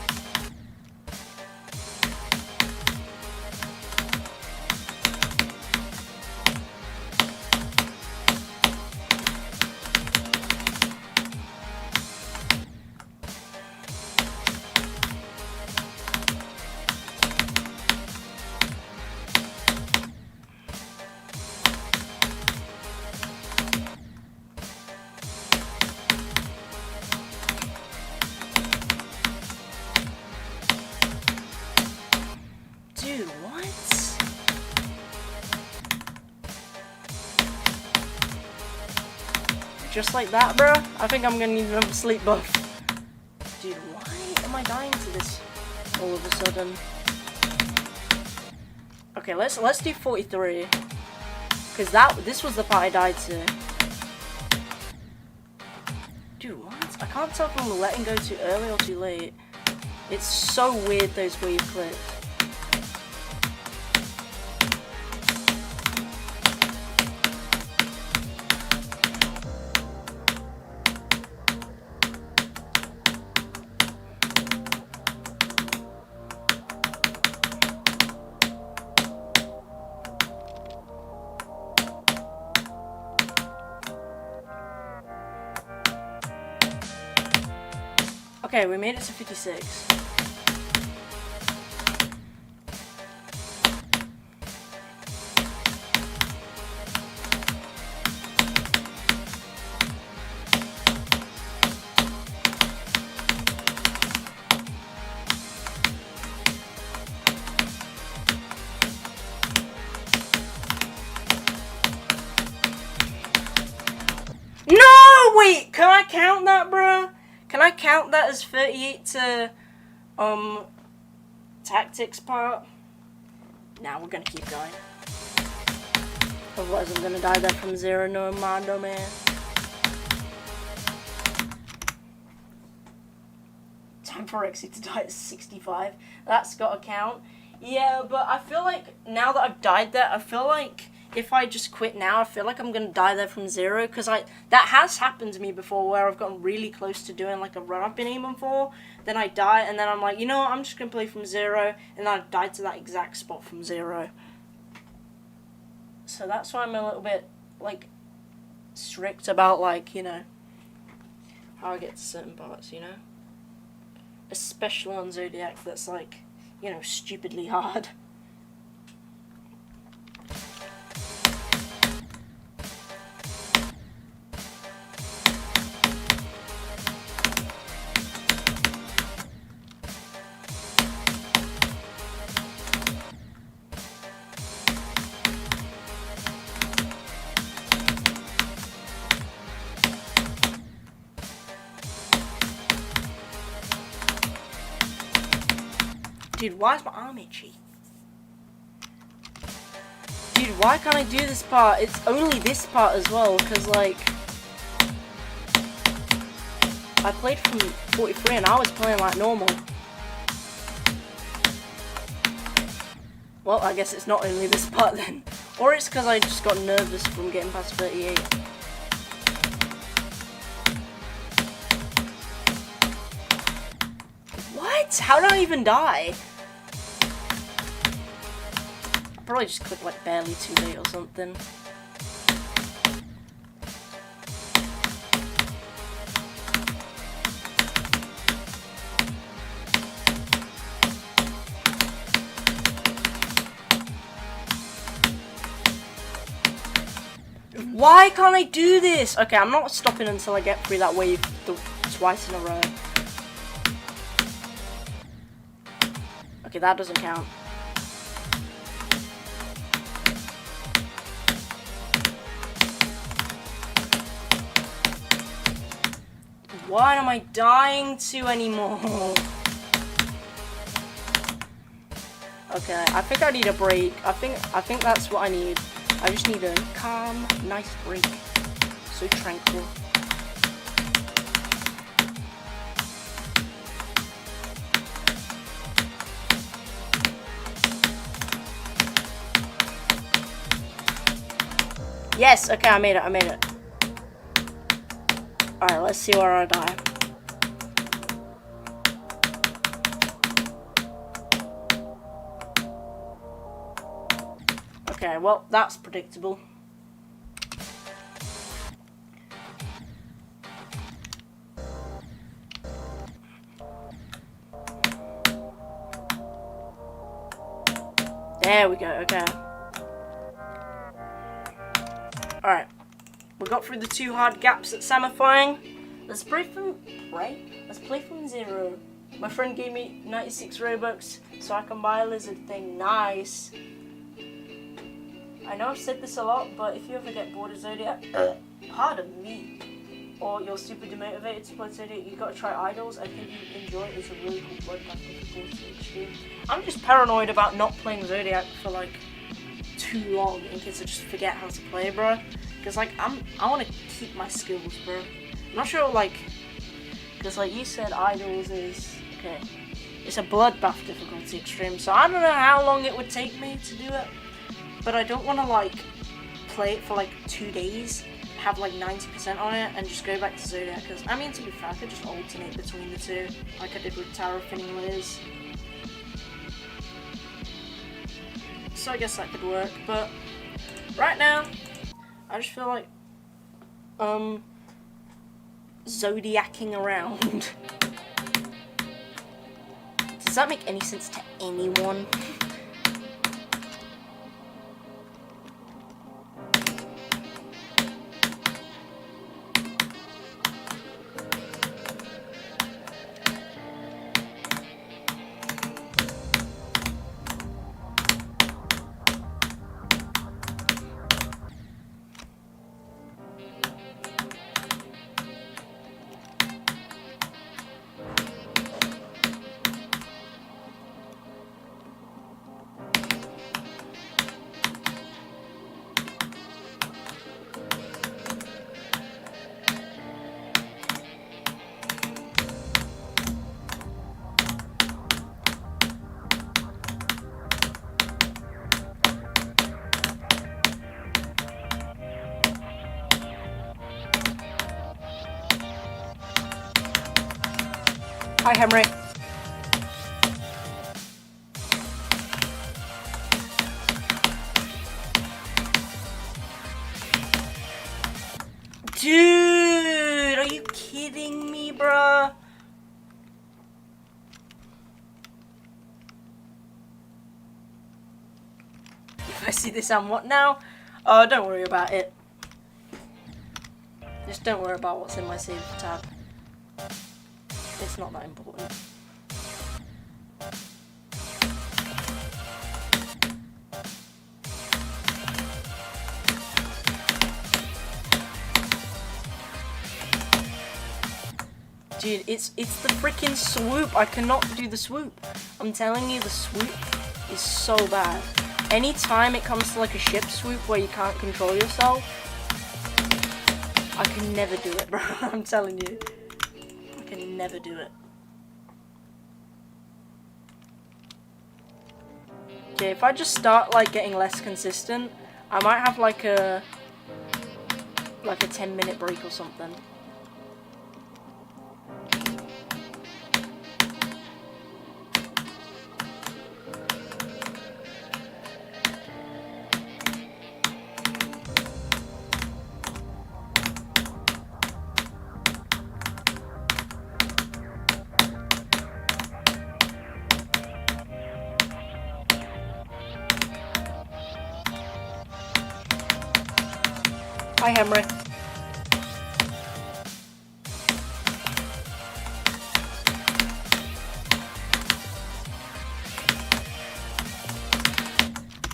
Dude, what? Just like that, bro? I think I'm gonna need another sleep buff. Dude, why am I dying to this all of a sudden? Okay, let's do 43. Cause this was the part I died to. Dude, what? I can't tell if I'm letting go too early or too late. It's so weird, those wave clips. Okay, we made it to 56. No! Wait, can I count that, bro? Can I count that as 38 to, tactics part? Nah, we're gonna keep going. Otherwise I'm gonna die there from 0, no mando, man. Time for Rexy to die at 65. That's gotta count. Yeah, but I feel like now that I've died there, I feel like if I just quit now, I feel like I'm gonna die there from 0, because that has happened to me before, where I've gotten really close to doing like a run I've been aiming for, then I die, and then I'm like, you know what, I'm just gonna play from 0, and then I died to that exact spot from 0. So that's why I'm a little bit like strict about, like, you know, how I get to certain parts, you know, especially on Zodiac, that's like, you know, stupidly hard. Dude, why is my arm itchy? Dude, why can't I do this part? It's only this part as well, because, like, I played from 43 and I was playing like normal. Well, I guess it's not only this part then. Or it's because I just got nervous from getting past 38. What? How did I even die? I probably just clicked like barely too late or something. Why can't I do this? Okay, I'm not stopping until I get through that wave twice in a row. Okay, that doesn't count. Why am I dying to anymore? Okay, I think I need a break. I think that's what I need. I just need a calm, nice break. So tranquil. Yes, okay, I made it, Alright, let's see where I die. Okay, well, that's predictable. There we go, okay. Alright. We got through the 2 hard gaps at Samifying. Let's play from 0. My friend gave me 96 Robux so I can buy a lizard thing. Nice. I know I've said this a lot, but if you ever get bored of Zodiac, pardon me, or you're super demotivated to play Zodiac, you gotta try Idols. I think you'd enjoy it. It's a really cool bloodbath difficulty extreme. I'm just paranoid about not playing Zodiac for like too long in case I just forget how to play, bro. Because like I want to keep my skills, bro. I'm not sure, like, because like you said, Idols is okay. It's a bloodbath difficulty extreme, so I don't know how long it would take me to do it. But I don't want to like play it for like 2 days, have like 90% on it, and just go back to Zodiac. Because I mean, to be fair, I could just alternate between the two, like I did with Tower of Finning Liz. So I guess that could work. But right now, I just feel like Zodiacing around. Does that make any sense to anyone? Hi, Henry. Dude, are you kidding me, bruh? If I see this on what now? Oh, don't worry about it. Just don't worry about what's in my save tab. It's not that important. Dude, it's the freaking swoop. I cannot do the swoop. I'm telling you, the swoop is so bad. Anytime it comes to like a ship swoop where you can't control yourself, I can never do it, bro. I'm telling you. I can never do it. Okay, if I just start like getting less consistent, I might have like a 10-minute break or something. Bye, Henry.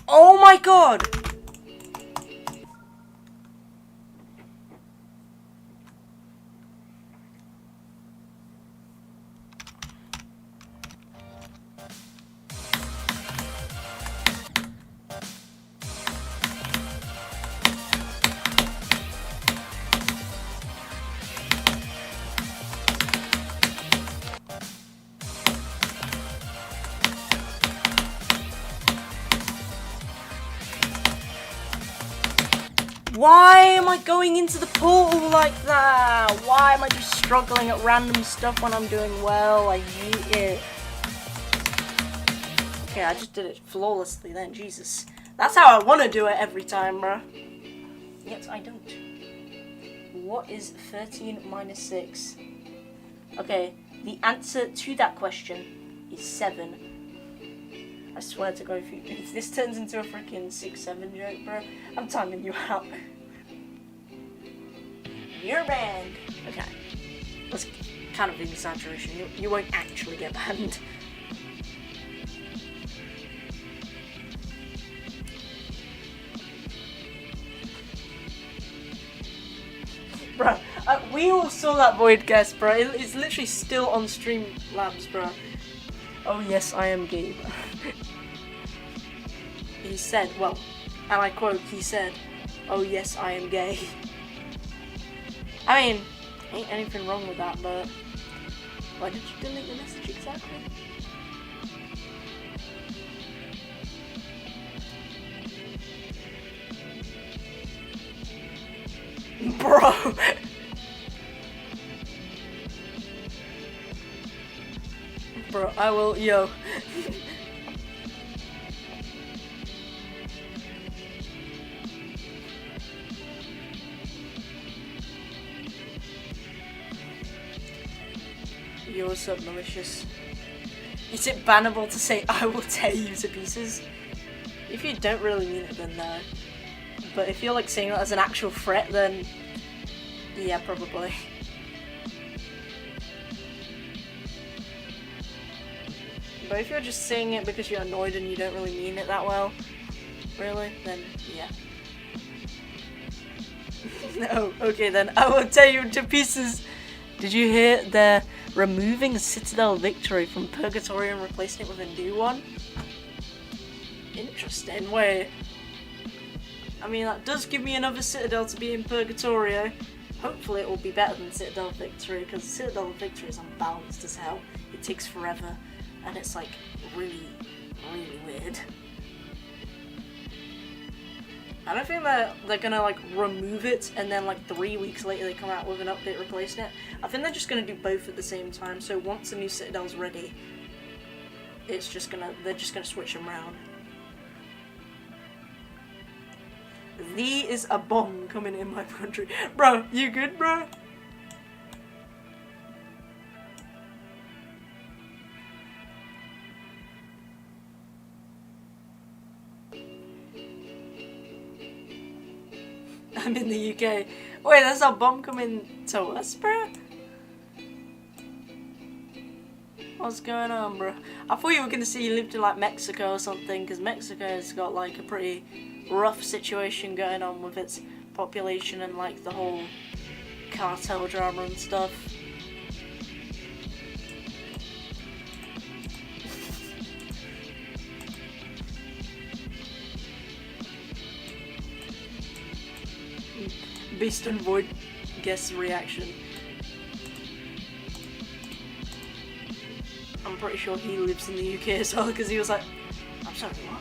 Oh my god! Why am I going into the portal like that? Why am I just struggling at random stuff when I'm doing well? I hate it. Okay, I just did it flawlessly then, Jesus. That's how I want to do it every time, bruh. Yet I don't. What is 13 minus 6? Okay, the answer to that question is 7. I swear to God, if this turns into a freaking 6-7 joke, bro, I'm timing you out. You're banned. Okay, that's kind of an exaggeration. You won't actually get banned. Bro, we all saw that void guess, bro. It's literally still on Streamlabs, bro. Oh yes, I am gay, bro. He said, well, and I quote, he said, oh yes, I am gay. I mean, ain't anything wrong with that, but why did you delete the message exactly? Bro! Bro, I will, yo. Yo, what's up, malicious? Is it bannable to say I will tear you to pieces? If you don't really mean it, then no. But if you're like saying that as an actual threat, then yeah, probably. But if you're just saying it because you're annoyed and you don't really mean it that well, really, then yeah. No, okay then, I will tear you to pieces. Did you hear they're removing Citadel Victory from Purgatory and replacing it with a new one? Interesting, wait. I mean, that does give me another Citadel to be in Purgatorio. Hopefully it will be better than Citadel Victory, because Citadel Victory is unbalanced as hell. It takes forever, and it's like really, really weird. I don't think they're gonna like remove it and then like 3 weeks later they come out with an update replacing it. I think they're just gonna do both at the same time. So once the new Citadel's ready, they're just gonna switch them around. There is a bomb coming in my country, bro. You good, bro? I'm in the UK. Wait, there's a bomb coming to us, bro? What's going on, bro? I thought you were gonna say you lived in like Mexico or something, because Mexico's got like a pretty rough situation going on with its population and like the whole cartel drama and stuff. Beast and Void guess reaction. I'm pretty sure he lives in the UK as well, because he was like, I'm sorry, what?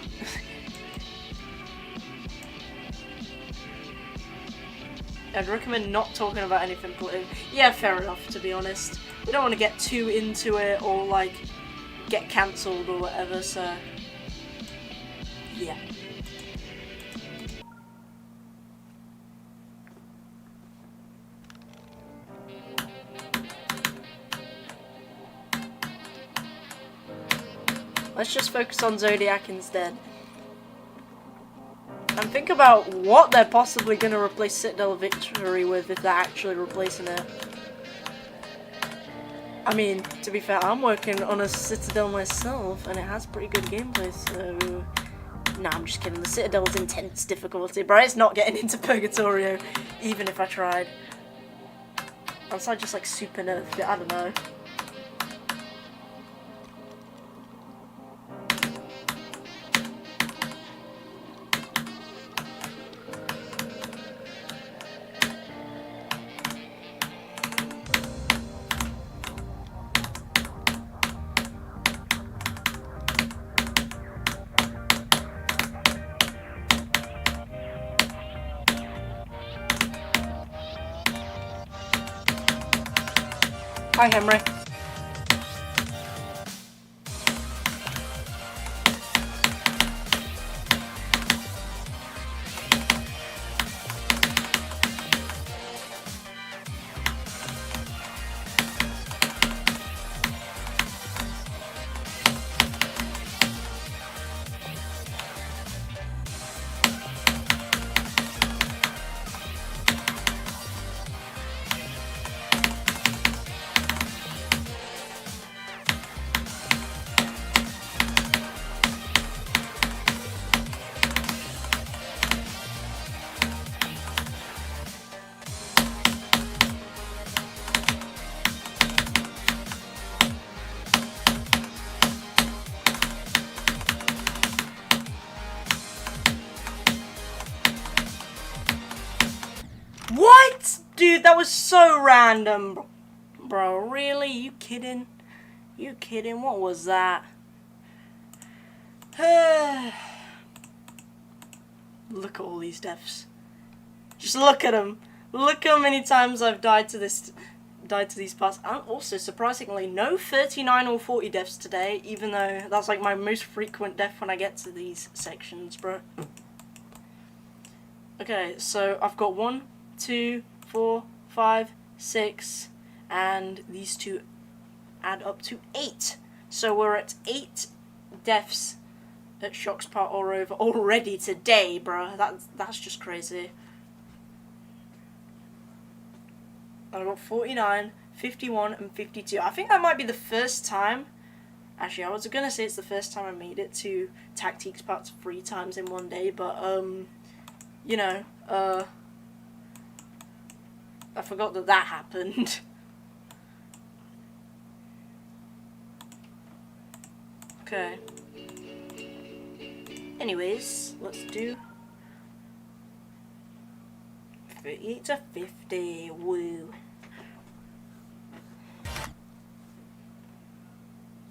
I'd recommend not talking about anything political. Yeah, fair enough, to be honest. We don't want to get too into it or like get cancelled or whatever, so yeah. Let's just focus on Zodiac instead. And think about what they're possibly going to replace Citadel Victory with if they're actually replacing it. I mean, to be fair, I'm working on a Citadel myself, and it has pretty good gameplay, so... Nah, I'm just kidding. The Citadel's intense difficulty, bro. It's not getting into Purgatorio, even if I tried. Unless I just, like, super nerfed it, I don't know. Hi, Henry. What? Dude, that was so random. Bro, really? You kidding? You kidding? What was that? Look at all these deaths. Just look at them. Look how many times I've died to these parts. And also, surprisingly, no 39 or 40 deaths today, even though that's like my most frequent death when I get to these sections, bro. Okay, so I've got 1, 2, 4, 5, 6, and these two add up to 8. So we're at 8 deaths at Shock's Part already today, bruh. That's just crazy. I got 49, 51, and 52. I think that might be the first time. Actually, I was gonna say it's the first time I made it to Tactiques Parts 3 times in one day, but you know, I forgot that happened. Okay. Anyways, let's do 38 to 50. Woo.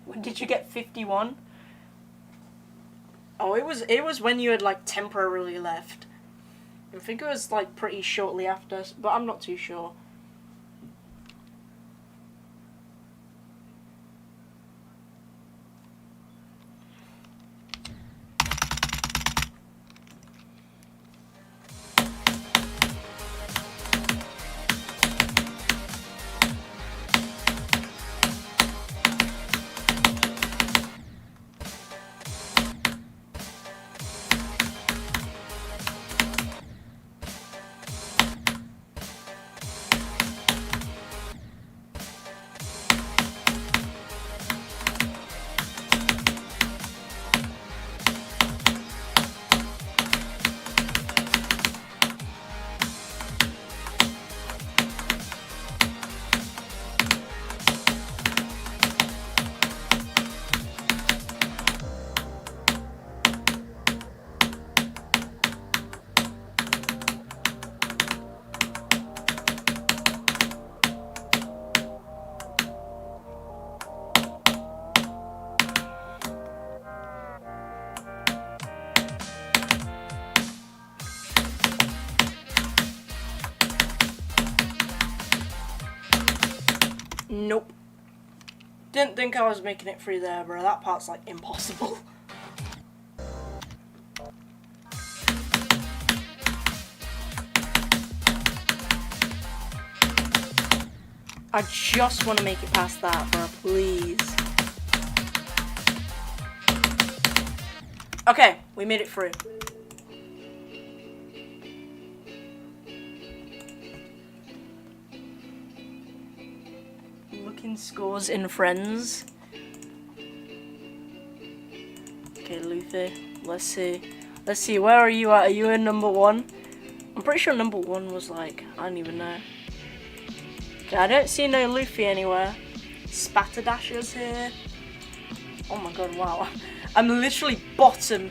When did you get 51? Oh, it was when you had like temporarily left. I think it was like pretty shortly after, but I'm not too sure. Nope. Didn't think I was making it through there, bro. That part's like impossible. I just want to make it past that, bro, please. Okay, we made it through. ranking scores in Friends. Okay, Luffy. Let's see. Let's see, where are you at? Are you in number 1? I'm pretty sure number 1 was like, I don't even know. Okay, I don't see no Luffy anywhere. Spatterdasher's here. Oh my god, wow. I'm literally bottom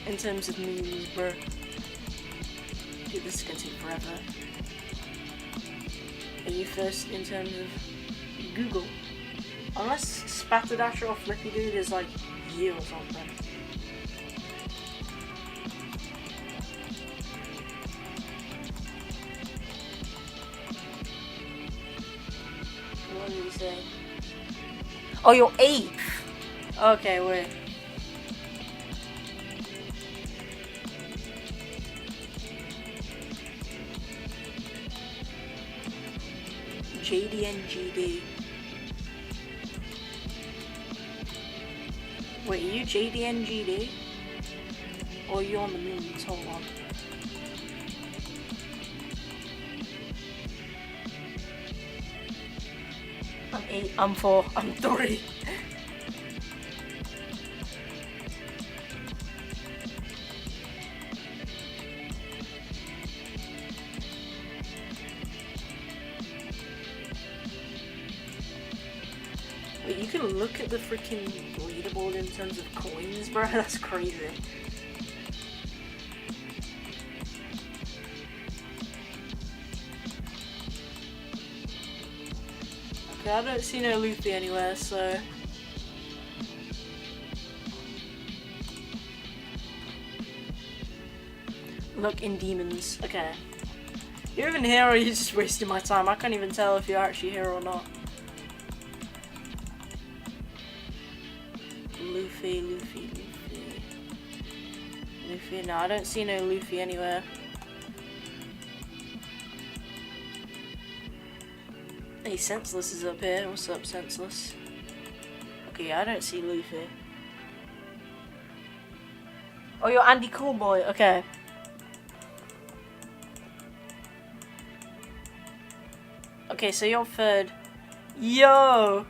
in terms of memes, bro. Dude, this is gonna take forever. Are you first in terms of Google? Unless Spatterdasher or Flippy Dude is like you or something. What did he say? Oh, you're 8th! Okay, wait. JD and GD. Wait, are you JD and GD? Or are you on the moons? Hold on. I'm 8, I'm 4, I'm 3. Wait, you can look at the freaking leaderboard in terms of coins, bro? That's crazy. Okay, I don't see no Luffy anywhere, so... Look in demons. Okay. You're even here or are you just wasting my time? I can't even tell if you're actually here or not. Luffy. Luffy, no, I don't see no Luffy anywhere. Hey, Senseless is up here. What's up, Senseless? Okay, I don't see Luffy. Oh, you're Andy Coolboy. Okay. Okay, so you're 3rd. Yo!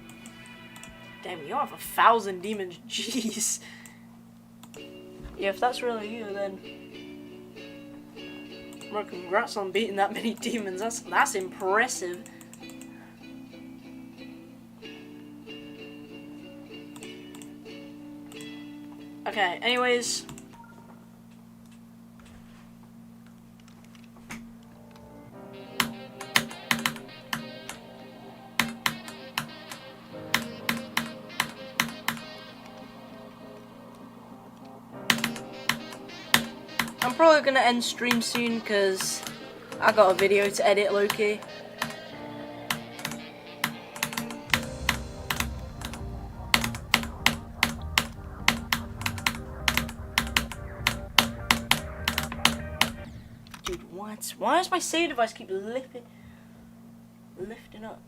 Damn, you have 1,000 demons. Jeez. Yeah, if that's really you, then... Bro, congrats on beating that many demons. That's impressive. Okay, anyways... I'm probably gonna end stream soon because I got a video to edit, low-key. Dude, what? Why does my save device keep lifting up?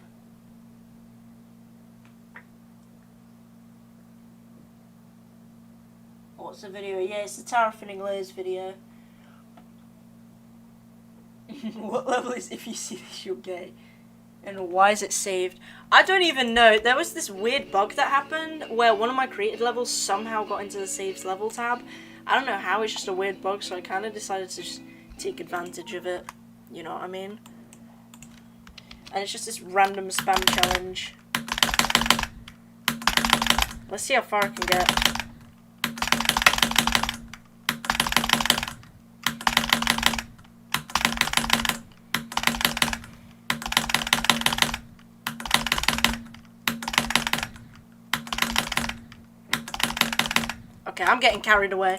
What's the video? Yeah, it's the Tower Finning Layers video. What level is if you see this you're gay? And why is it saved? I don't even know. There was this weird bug that happened where one of my created levels somehow got into the saves level tab. I don't know how, it's just a weird bug, so I kind of decided to just take advantage of it. You know what I mean? And it's just this random spam challenge. Let's see how far I can get. Okay, I'm getting carried away.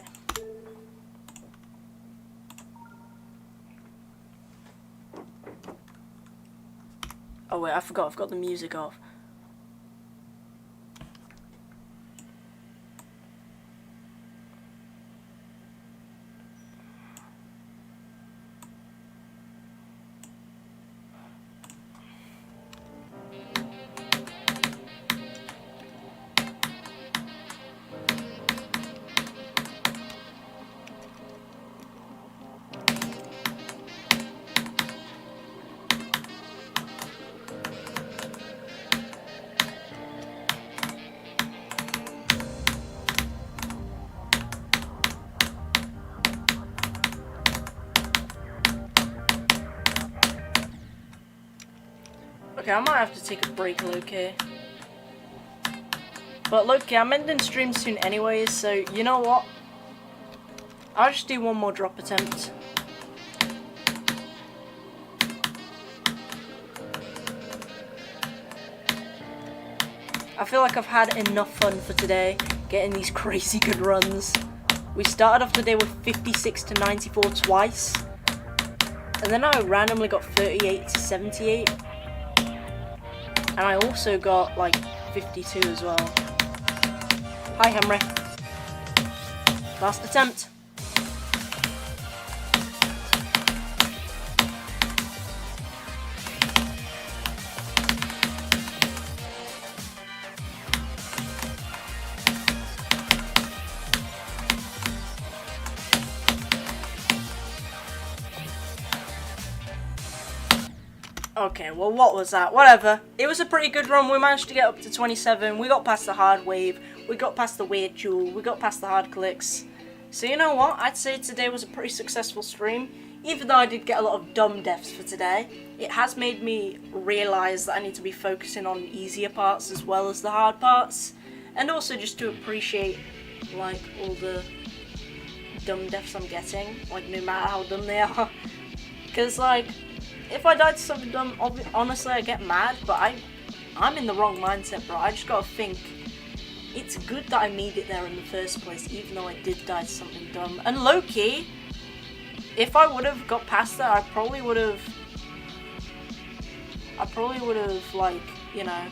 Oh wait, I forgot, I've got the music off. Okay, I might have to take a break, low-key. But low-key, I'm ending stream soon anyway, so you know what? I'll just do one more drop attempt. I feel like I've had enough fun for today, getting these crazy good runs. We started off the day with 56 to 94 twice, and then I randomly got 38 to 78, and I also got like 52 as well. Hi Henry. Last attempt. Okay, well, what was that? Whatever. It was a pretty good run. We managed to get up to 27. We got past the hard wave. We got past the weird jewel. We got past the hard clicks. So you know what? I'd say today was a pretty successful stream. Even though I did get a lot of dumb deaths for today, it has made me realise that I need to be focusing on easier parts as well as the hard parts. And also just to appreciate, like, all the dumb deaths I'm getting. Like, no matter how dumb they are. Because, like, if I died to something dumb, honestly, I get mad, but I'm in the wrong mindset, bro. I just gotta think, it's good that I made it there in the first place, even though I did die to something dumb. And low-key, if I would have got past that, I probably would have, like, you know,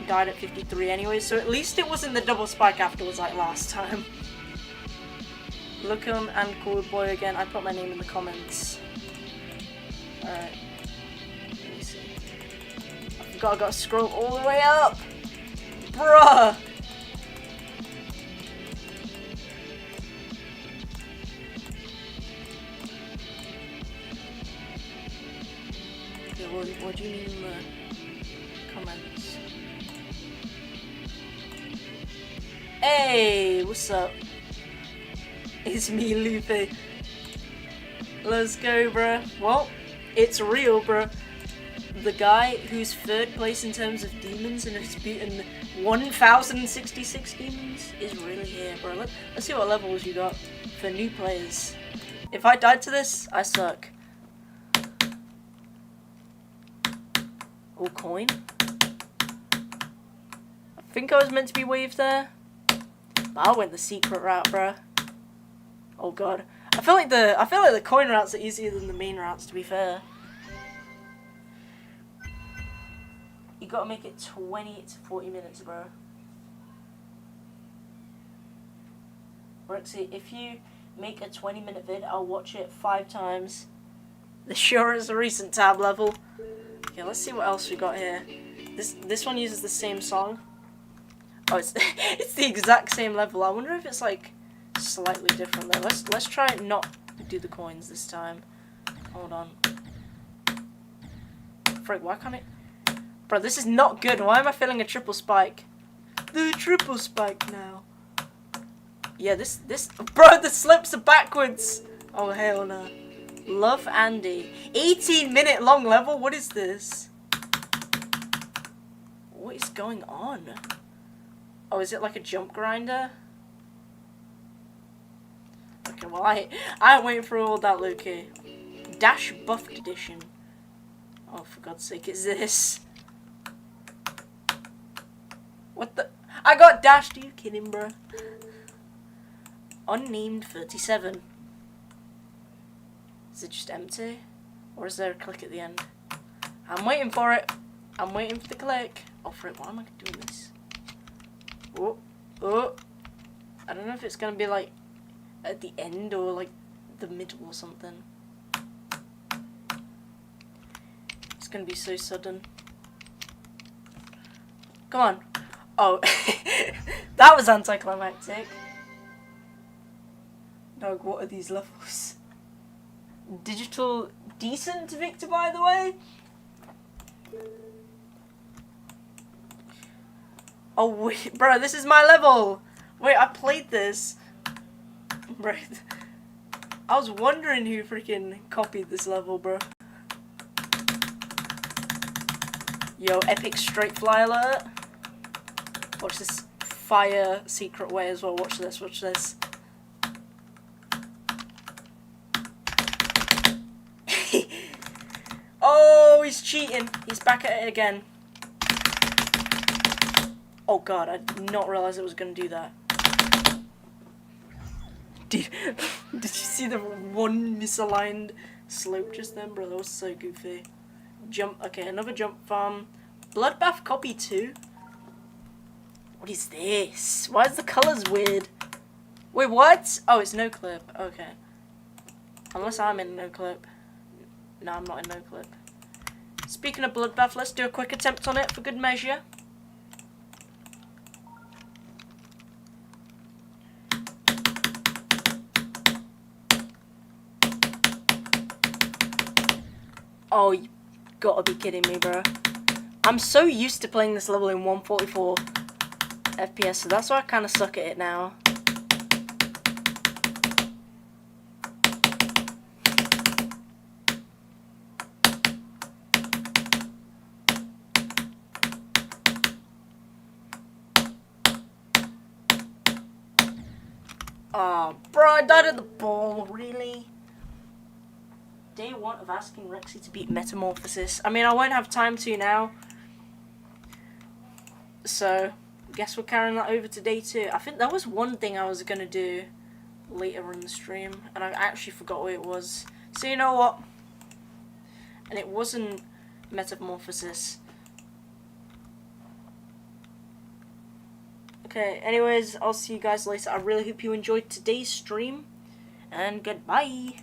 died at 53 anyway, so at least it wasn't the double spike afterwards like last time. Lookum and Cool Boy again, I put my name in the comments. Alright, let me see. I gotta scroll all the way up! Bruh! Okay, what do you mean in the comments? Hey, what's up? It's me, Luffy. Let's go, bruh. Well, it's real, bruh. The guy who's third place in terms of demons and has beaten 1,066 demons is really here, bro. Let's see what levels you got for new players. If I died to this, I suck. Oh, coin. I think I was meant to be waved there, but I went the secret route, bruh. Oh god. I feel like the coin routes are easier than the main routes, to be fair. You gotta make it 20 to 40 minutes, bro. Rexy, if you make a 20-minute vid, I'll watch it 5 times. The sure is a recent tab level. Okay, let's see what else we got here. This one uses the same song. Oh, it's it's the exact same level. I wonder if it's like slightly different though. Let's try and not do the coins this time. Hold on. Frick, why can't it? Bro, this is not good. Why am I feeling a triple spike? The triple spike now. Yeah, this bro, the slips are backwards. Oh hell no. Love Andy. 18-minute long level? What is this? What is going on? Oh, is it like a jump grinder? Okay, well I ain't waiting for all that, Luke. Dash buffed edition. Oh, for God's sake, it's this. What the? I got dashed. Are you kidding, bro? Unnamed 37. Is it just empty? Or is there a click at the end? I'm waiting for it. I'm waiting for the click. Oh, frick, why am I doing this? Oh, oh. I don't know if it's gonna be like at the end or like the middle or something. It's gonna be so sudden. Come on. Oh, that was anticlimactic. Dog, what are these levels? Digital decent Victor, by the way. Oh wait, bro, this is my level. Wait, I played this. Bro, I was wondering who freaking copied this level, bro. Yo, epic straight fly alert. Watch this fire secret way as well. Watch this, watch this. Oh, he's cheating. He's back at it again. Oh god, I did not realize it was going to do that. Dude, did you see the one misaligned slope just then, bro? That was so goofy. Jump, okay, another jump farm. Bloodbath copy 2? What is this? Why is the colours weird? Wait, what? Oh, it's no clip. Okay. Unless I'm in no clip. No, I'm not in no clip. Speaking of Bloodbath, let's do a quick attempt on it for good measure. Oh, you gotta be kidding me, bro. I'm so used to playing this level in 144 FPS, so that's why I kind of suck at it now. Oh, bro, I died at the ball, really? Day 1 of asking Rexy to beat Metamorphosis. I mean, I won't have time to now. So, guess we're carrying that over to day 2. I think that was one thing I was going to do later in the stream, and I actually forgot what it was. So, you know what? And it wasn't Metamorphosis. Okay, anyways, I'll see you guys later. I really hope you enjoyed today's stream, and goodbye.